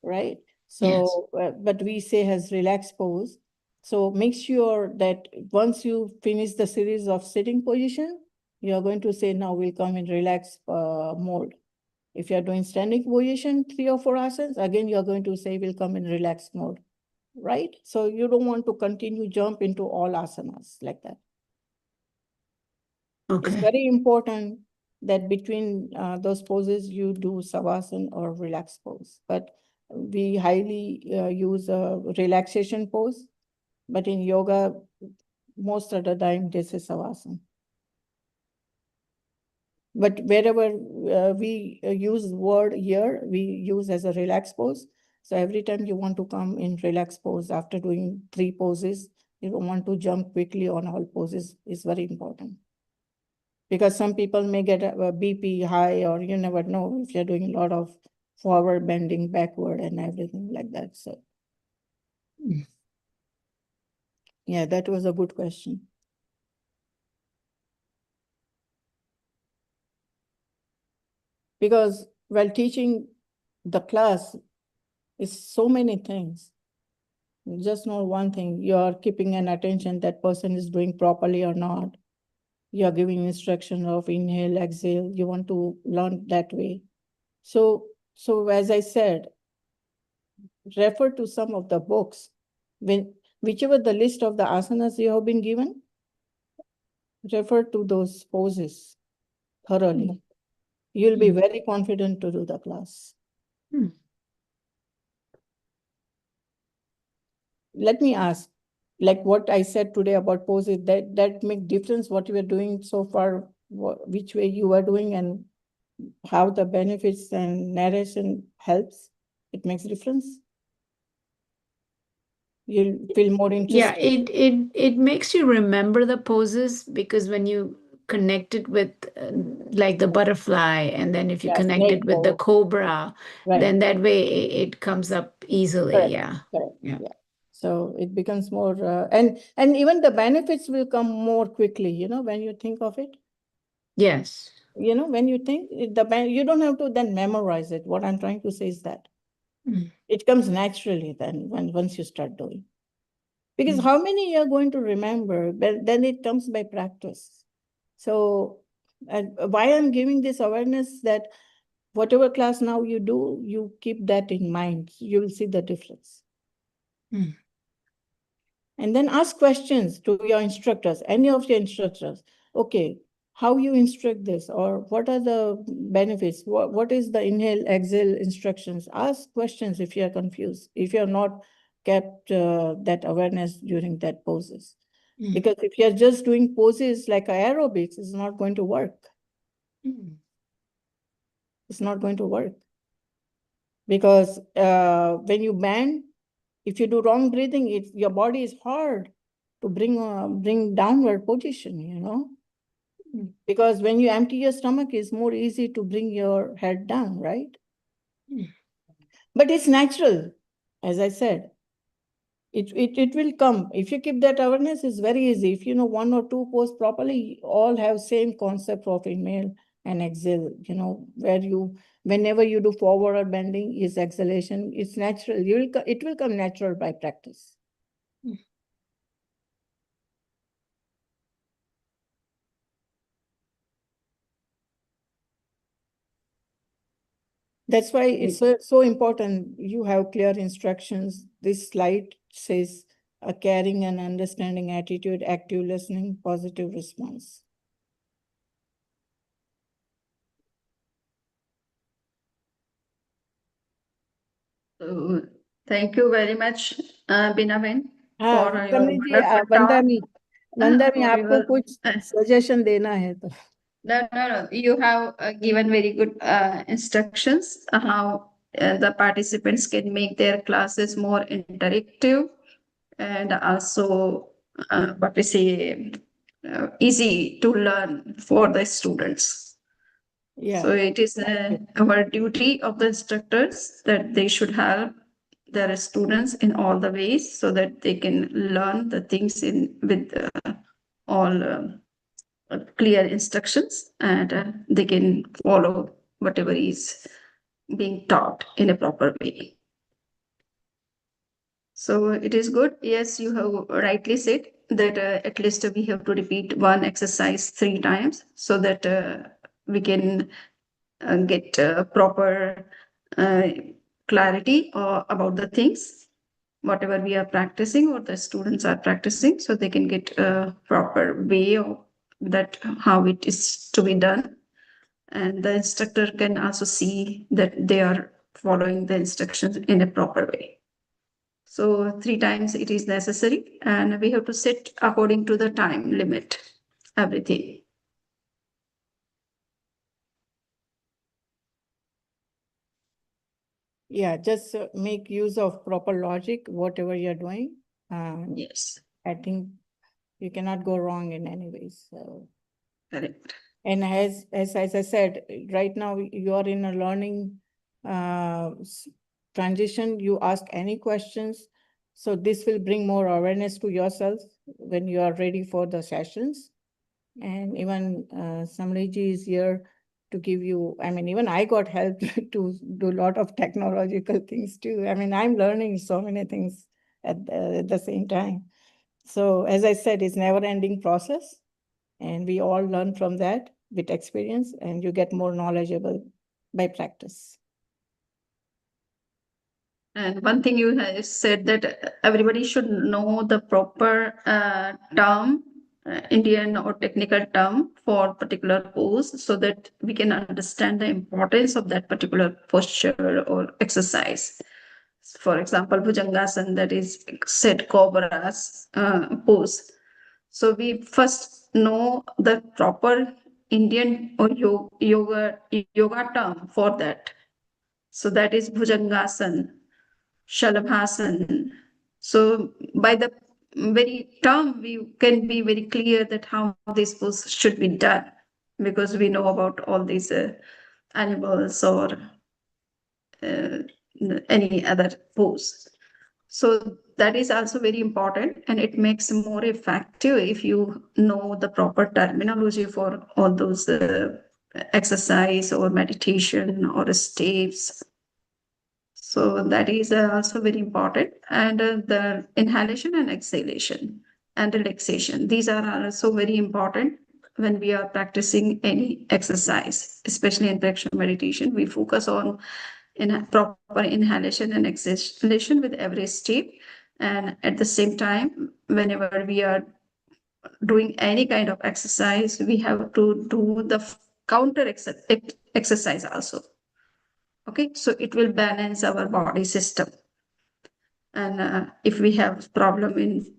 right? So, yes. But we say has relaxed pose. So make sure that once you finish the series of sitting position, you are going to say, now we'll come in relaxed mode. If you're doing standing position, 3 or 4 asanas, again, you're going to say, we'll come in relaxed mode, right? So you don't want to continue jump into all asanas like that. Okay. It's very important that between those poses, you do savasana or relaxed pose. But we highly use a relaxation pose. But in yoga, most of the time, this is savasana. But wherever we use word here, we use as a relaxed pose. So every time you want to come in relaxed pose after doing 3 poses, you don't want to jump quickly on all poses. It's very important. Because some people may get a BP high, or you never know if you're doing a lot of forward bending, backward, and everything like that. So Yeah, that was a good question. Because while teaching the class is so many things. Just not one thing. You are keeping an attention that person is doing properly or not. You are giving instruction of inhale, exhale. You want to learn that way. So as I said, refer to some of the books. Whichever the list of the asanas you have been given, refer to those poses thoroughly. You'll be very confident to do the class. Let me ask, like what I said today about poses, that make difference what you are doing so far, which way you are doing, and how the benefits and narration helps? It makes difference? You'll feel more interested? Yeah, it makes you remember the poses, because when you connect it with like the butterfly, and then if you connect snake it with the pose. cobra, Right. then that way it comes up easily. Correct. Yeah. Correct. Yeah. Yeah. So it becomes more, and even the benefits will come more quickly, when you think of it. Yes. When you think you don't have to then memorize it. What I'm trying to say is that it comes naturally then once you start doing. Because how many you're going to remember, but then it comes by practice. So why I'm giving this awareness, that whatever class now you do, you keep that in mind. You will see the difference. And then ask questions to your instructors, any of your instructors. Okay, how you instruct this, or what are the benefits? What is the inhale, exhale instructions? Ask questions if you're confused, if you're not kept that awareness during that poses. Because if you're just doing poses like aerobics, it's not going to work. It's not going to work. Because when you bend, if you do wrong breathing, your body is hard to bring downward position, Because when you empty your stomach, it's more easy to bring your head down, right? But it's natural, as I said. It will come. If you keep that awareness, it's very easy. If you know one or two poses properly, all have same concept of inhale and exhale, whenever you do forward or bending, is exhalation. It's natural. It will come natural by practice. That's why it's so important you have clear instructions. This slide says a caring and understanding attitude, active listening, positive response. So, thank you very much, Bina Ben, हाँ, for your Kamli ji, wonderful talk. वंदामी for आपको your- कुछ suggestion देना है तो No. You have given very good instructions how the participants can make their classes more interactive and also what we say easy to learn for the students. Yeah. So it is our duty of the instructors that they should help their students in all the ways so that they can learn the things with all clear instructions and they can follow whatever is being taught in a proper way. So it is good. Yes, you have rightly said that at least we have to repeat one exercise 3 times so that we can get proper clarity about the things, whatever we are practicing or the students are practicing, so they can get a proper way of that how it is to be done. And the instructor can also see that they are following the instructions in a proper way. So 3 times it is necessary, and we have to set according to the time limit, everything. Yeah, just make use of proper logic, whatever you're doing. Yes. I think you cannot go wrong in any way. So, Correct. and as I said, right now you are in a learning transition. You ask any questions. So this will bring more awareness to yourself when you are ready for the sessions. And even Samriji is here to give you, I mean, even I got help to do a lot of technological things too. I mean, I'm learning so many things at the same time. So as I said, it's never ending process. And we all learn from that with experience, and you get more knowledgeable by practice. And one thing you have said that everybody should know the proper term, Indian or technical term for particular pose, so that we can understand the importance of that particular posture or exercise. For example, Bhujangasana, that is said cobra's pose. So we first know the proper Indian or yoga term for that. So that is Bhujangasana, Shalabhasan. So by the very term, we can be very clear that how this pose should be done, because we know about all these animals or any other pose. So that is also very important, and it makes more effective if you know the proper terminology for all those exercise or meditation or steps. So that is also very important. And the inhalation and exhalation and relaxation, these are also very important when we are practicing any exercise, especially in Praksha meditation. We focus on proper inhalation and exhalation with every step. And at the same time, whenever we are doing any kind of exercise, we have to do the counter exercise also. Okay, so it will balance our body system. And if we have problem in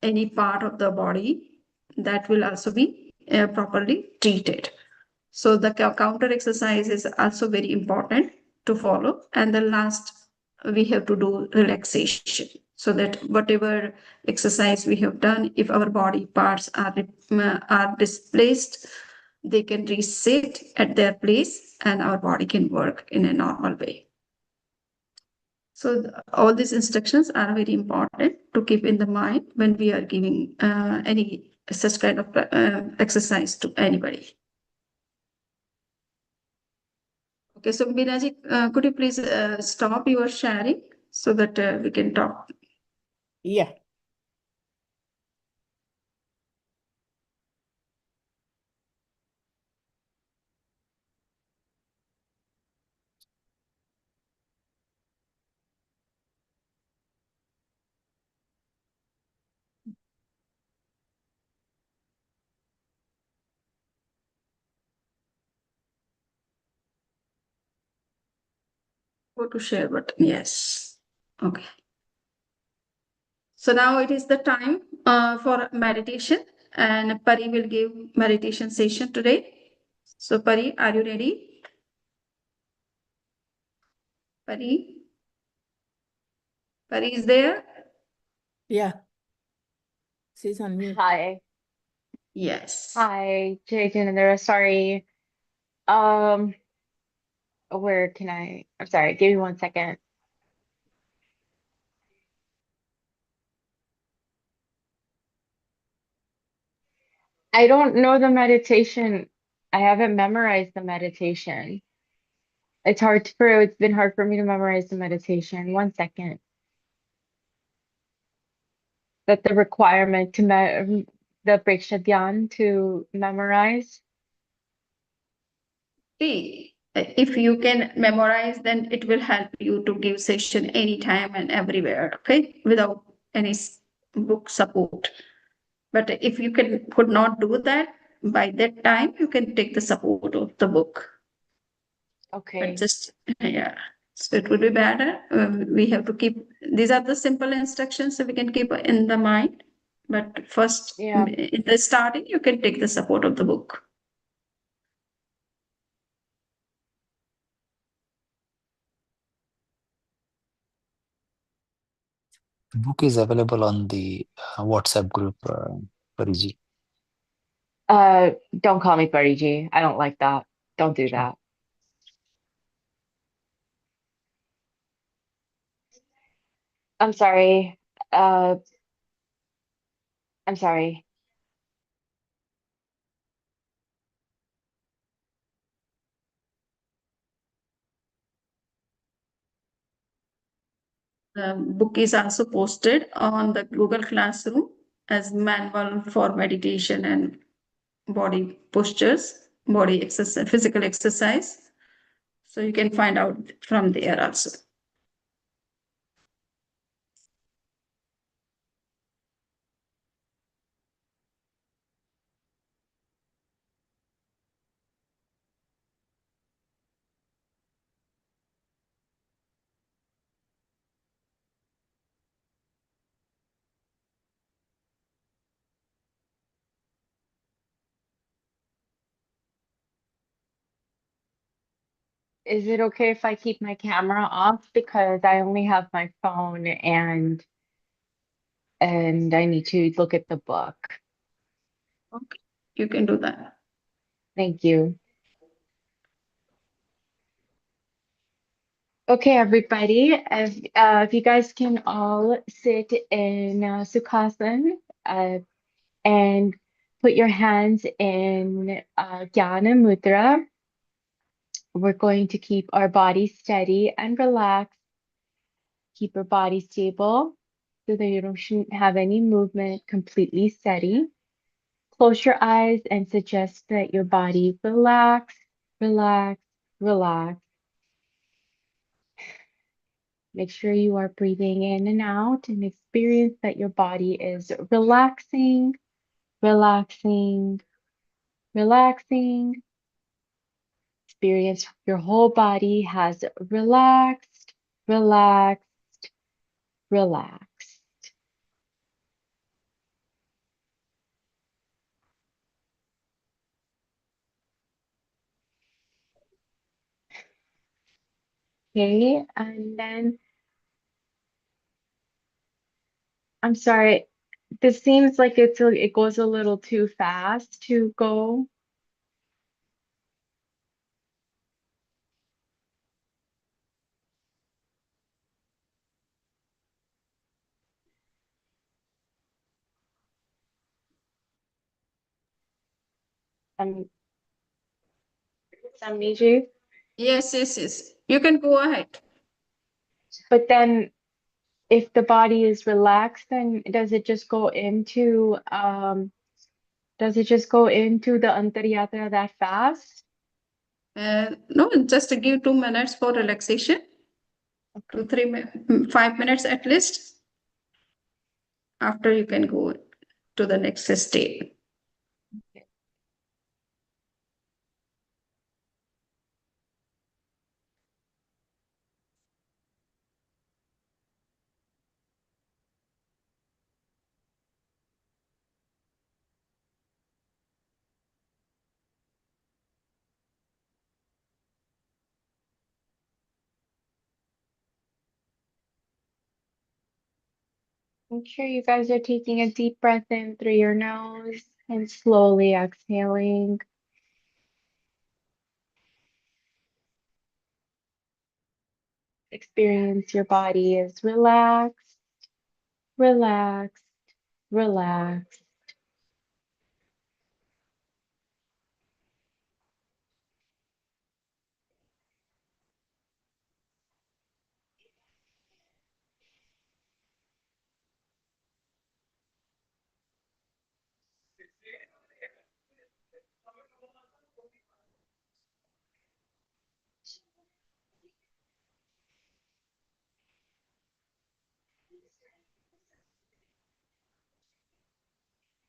any part of the body, that will also be properly treated. So the counter exercise is also very important to follow. And the last, we have to do relaxation, so that whatever exercise we have done, if our body parts are displaced, they can reset at their place and our body can work in a normal way. So all these instructions are very important to keep in the mind when we are giving any such kind of exercise to anybody. Okay, so Binaji, could you please stop your sharing so that we can talk? Yeah. Go to share button. Yes. Okay. So now it is the time for meditation, and Pari will give meditation session today. So Pari, are you ready? Pari? Pari is there? Yeah. She's on mute. Hi. Yes. Hi, Jitendra. Sorry. Where can I'm sorry, give me 1 second. I don't know the meditation. I haven't memorized the meditation. It's been hard for me to memorize the meditation. 1 second. That the requirement to the Preksha Dhyan to memorize. See, if you can memorize, then it will help you to give session anytime and everywhere, okay, without any book support. But if you could not do that, by that time you can take the support of the book. Okay. But just, yeah, so it would be better. We have to keep, these are the simple instructions, so we can keep in the mind. But first, Yeah. in the starting, you can take the support of the book. The book is available on the WhatsApp group, Pariji. Don't call me Pariji. I don't like that. Don't do that. I'm sorry. I'm sorry. The book is also posted on the Google Classroom as manual for meditation and body postures, body exercise, physical exercise. So you can find out from there also. Is it okay if I keep my camera off because I only have my phone and I need to look at the book. Okay, you can do that. Thank you. Okay, everybody, if you guys can all sit in Sukhasana and put your hands in Jnana Mudra. We're going to keep our body steady and relaxed. Keep your body stable so that you shouldn't have any movement, completely steady. Close your eyes and suggest that your body relax, relax, relax. Make sure you are breathing in and out and experience that your body is relaxing, relaxing, relaxing. Experience your whole body has relaxed, relaxed, relaxed. Okay, and then I'm sorry, this seems like it goes a little too fast to go. Um, Samiji, Yes, yes, yes. You can go ahead. but then if the body is relaxed, then does it just go into the Antaryatra that fast? No, just give 2 minutes for relaxation. 5 minutes at least. After you can go to the next state. Make sure you guys are taking a deep breath in through your nose and slowly exhaling. Experience your body is relaxed, relaxed, relaxed.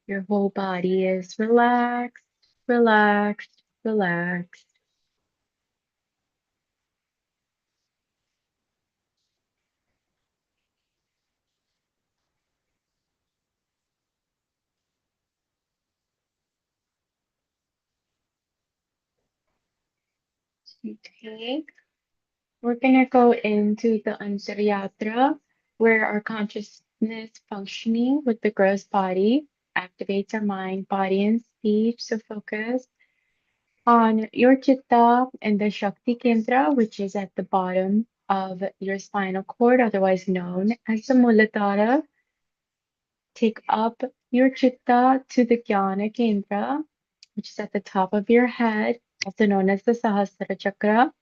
Your whole body is relaxed, relaxed, relaxed. Okay, we're gonna go into the Antaryatra, where our consciousness functioning with the gross body activates our mind, body, and speech. So focus on your chitta and the Shakti Kendra, which is at the bottom of your spinal cord, otherwise known as the Muladhara. take up your chitta to the Jnana Kendra, which is at the top of your head, also known as the Sahasrara Chakra,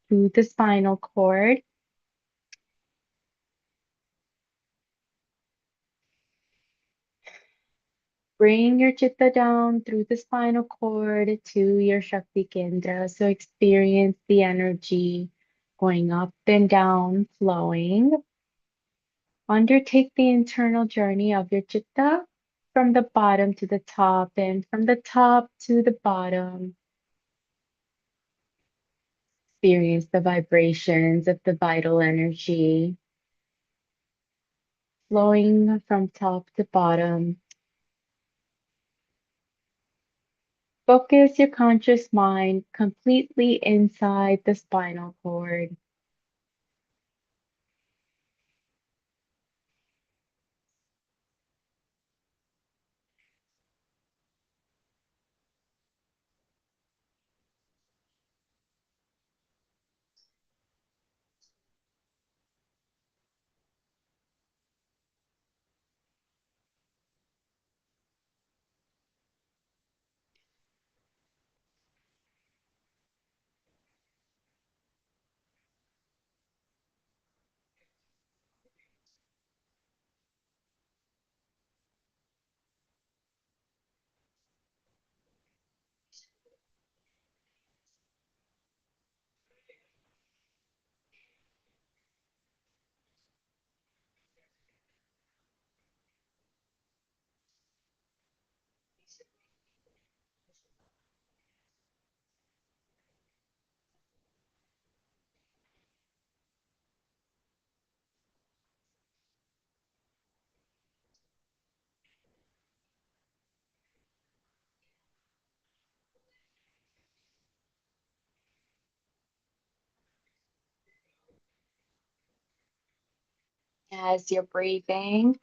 through the spinal cord. Bring your chitta down through the spinal cord to your Shakti Kendra. So experience the energy going up and down, flowing. Undertake the internal journey of your chitta from the bottom to the top and from the top to the bottom. Experience the vibrations of the vital energy flowing from top to bottom. Focus your conscious mind completely inside the spinal cord. As you're breathing,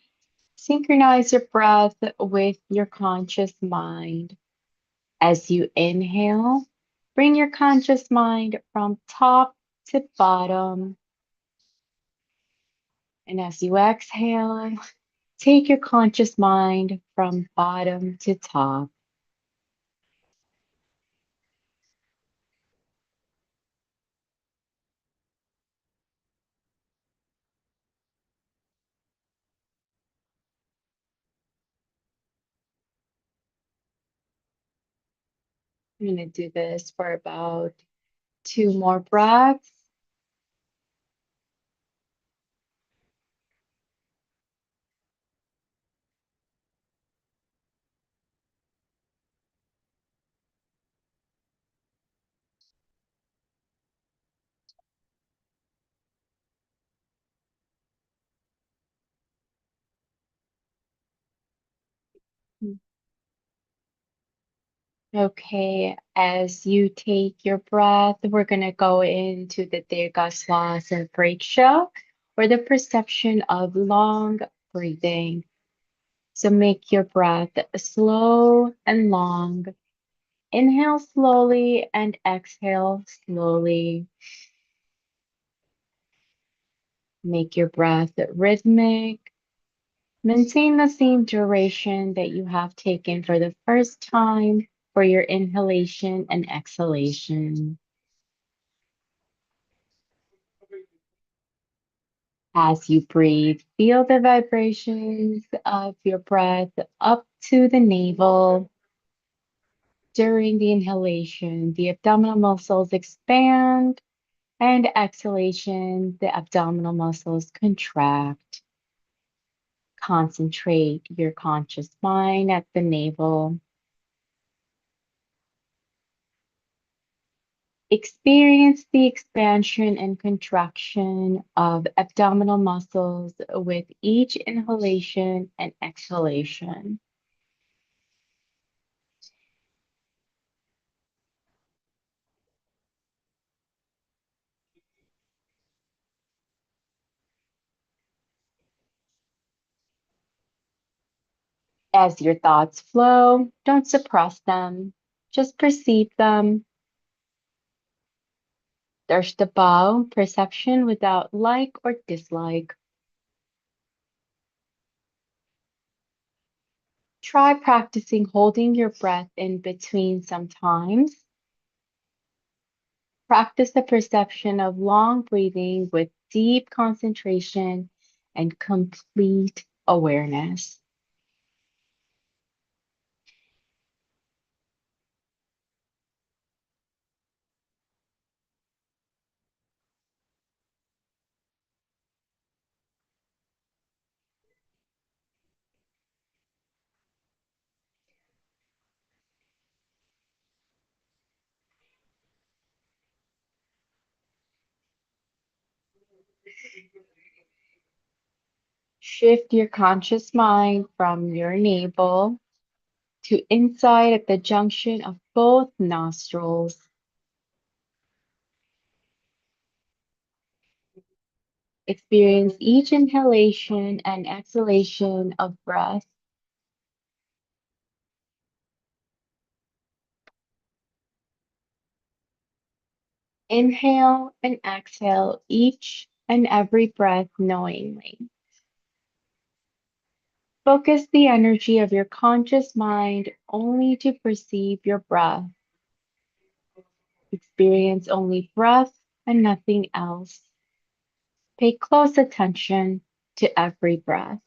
synchronize your breath with your conscious mind. As you inhale, bring your conscious mind from top to bottom. And as you exhale, take your conscious mind from bottom to top. I'm going to do this for about 2 more breaths. Okay, as you take your breath, we're going to go into the Dirga Swas and Praksha, or the perception of long breathing. So make your breath slow and long. Inhale slowly and exhale slowly. Make your breath rhythmic. Maintain the same duration that you have taken for the first time for your inhalation and exhalation. As you breathe, feel the vibrations of your breath up to the navel. During the inhalation, the abdominal muscles expand, and exhalation, the abdominal muscles contract. Concentrate your conscious mind at the navel. Experience the expansion and contraction of abdominal muscles with each inhalation and exhalation. As your thoughts flow, don't suppress them, just perceive them. Darshtapao, perception without like or dislike. Try practicing holding your breath in between sometimes. Practice the perception of long breathing with deep concentration and complete awareness. Shift your conscious mind from your navel to inside at the junction of both nostrils. Experience each inhalation and exhalation of breath. Inhale and exhale each and every breath knowingly. Focus the energy of your conscious mind only to perceive your breath. Experience only breath and nothing else. Pay close attention to every breath.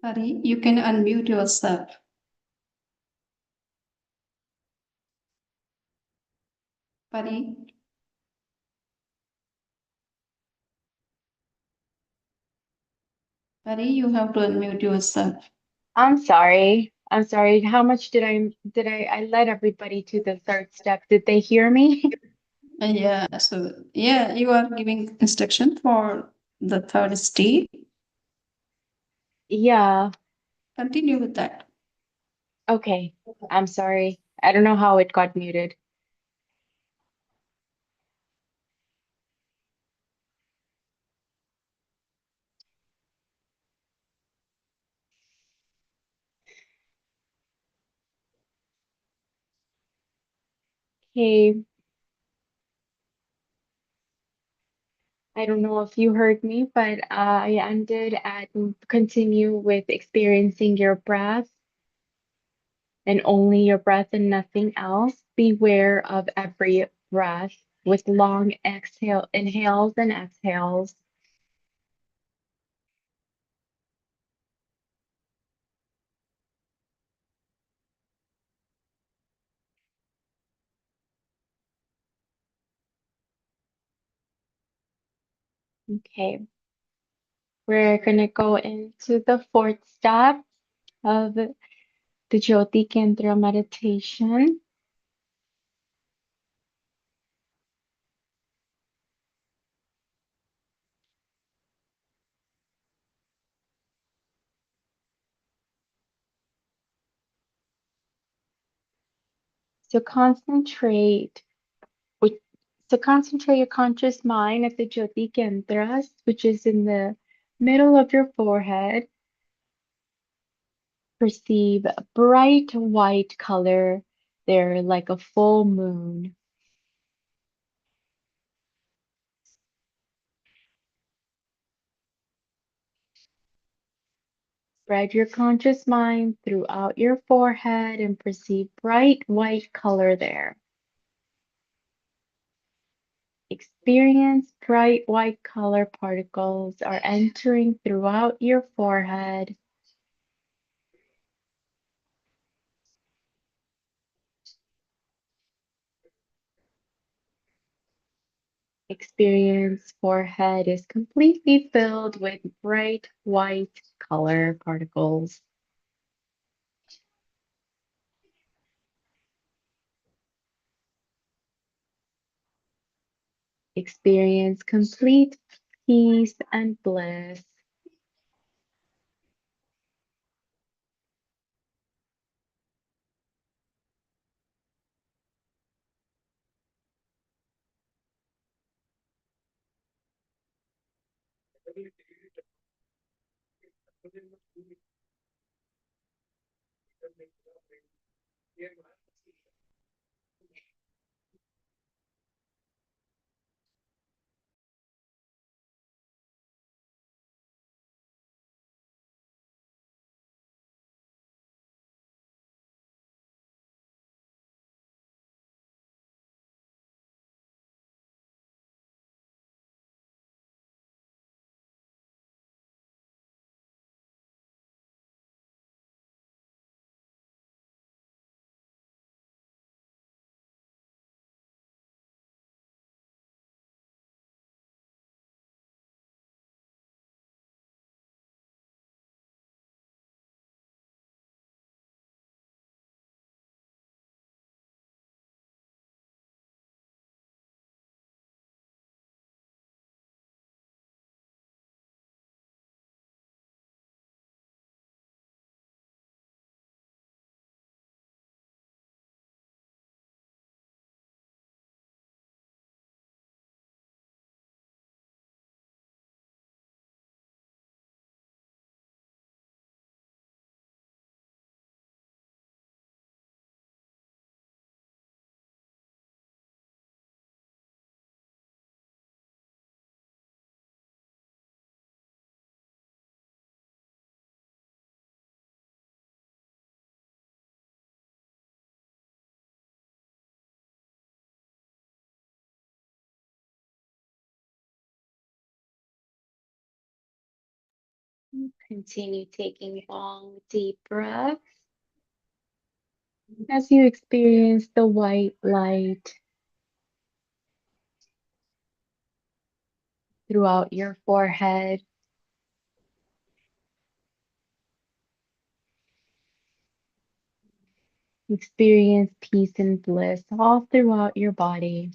Hari, you can unmute yourself. Hari, Hari, you have to unmute yourself. I'm sorry. I'm sorry. How much I led everybody to the third step. Did they hear me? Yeah, so yeah, you are giving instruction for the third stage. Yeah. Continue with that. Okay. I'm sorry. I don't know how it got muted. Okay. I don't know if you heard me, but I ended at continue with experiencing your breath and only your breath and nothing else. Beware of every breath with long inhales and exhales. Okay. We're gonna go into the fourth step of the Jyoti Kendra meditation. So concentrate with- so concentrate your conscious mind at the Jyoti Kendras, which is in the middle of your forehead. Perceive a bright white color there like a full moon. Spread your conscious mind throughout your forehead and perceive bright white color there. Experience bright white color particles are entering throughout your forehead. Experience forehead is completely filled with bright white color particles. Experience complete peace and bliss. Continue taking long, deep breaths as you experience the white light throughout your forehead. Experience peace and bliss all throughout your body.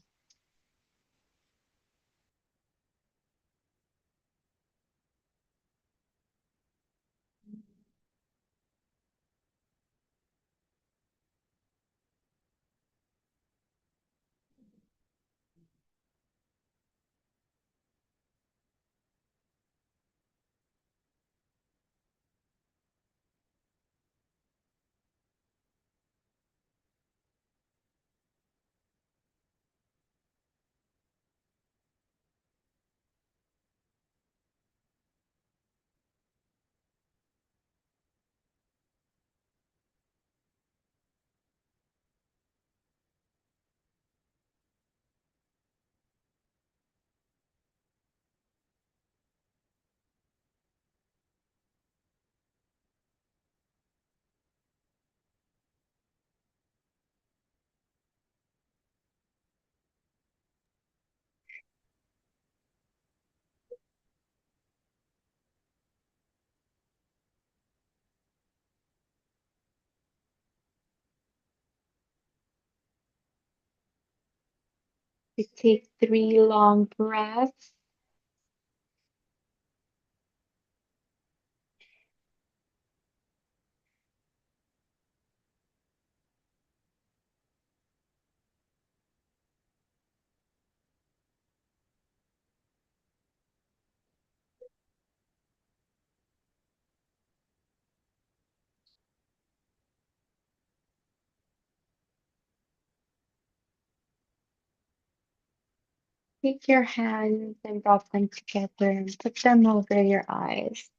You take 3 long breaths. Take your hands and rub them together and put them over your eyes.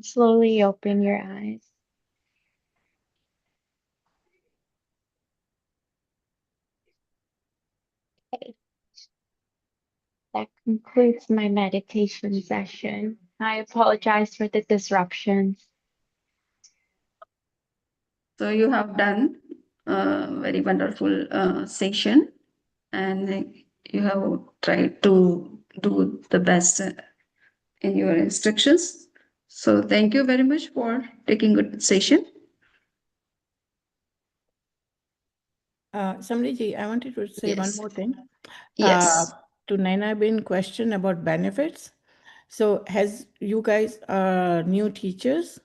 Slowly open your eyes. Okay. That concludes my meditation session. I apologize for the disruptions. So you have done a very wonderful session, and you have tried to do the best in your instructions. So thank you very much for taking good session. Samriji, I wanted to say one Yes. more thing. Yes. To Naina Bin question about benefits. So as you guys are new teachers,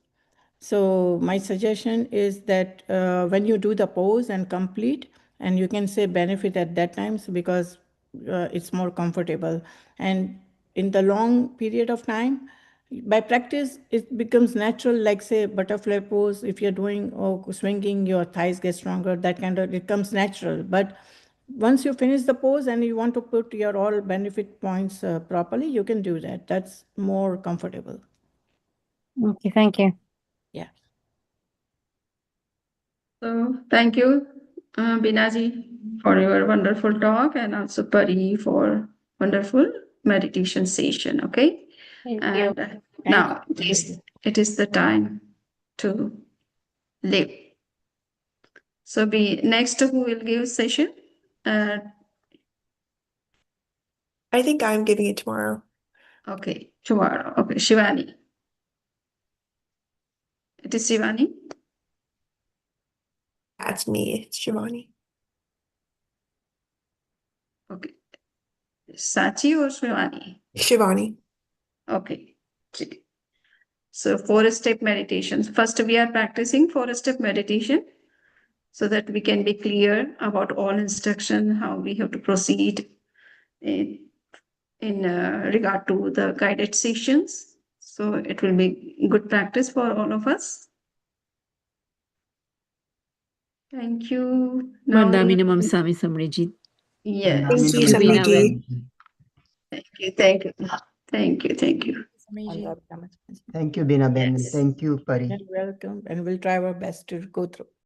so my suggestion is that when you do the pose and complete, and you can say benefit at that time, so because it's more comfortable. And in the long period of time, by practice, it becomes natural, like say butterfly pose, if you're doing or swinging, your thighs get stronger, that kind of, it comes natural. But once you finish the pose and you want to put your all benefit points properly, you can do that. That's more comfortable. Okay, thank you. Yeah. So thank you, Binaji, for your wonderful talk, and also Pari for wonderful meditation session. Okay. Thank you. And Thank now you. it is the time to live. So be next who will give session? I think I'm giving it tomorrow. Okay, tomorrow. Okay, Shivani. It is Shivani. That's me, it's Shivani. Okay. Sachi or Shivani? Shivani. Okay. So 4-step meditation. First, we are practicing 4-step meditation so that we can be clear about all instruction, how we have to proceed in regard to the guided sessions. So it will be good practice for all of us. Thank you. Now Vandaminamam Sami Samriji. yes. Thank you, Bina Samriji. Ben. Thank you. Thank you. Thank you. Thank you. Thank you, Bina Ben. Yes. Thank you, Pari. You're welcome. And we'll try our best to go through.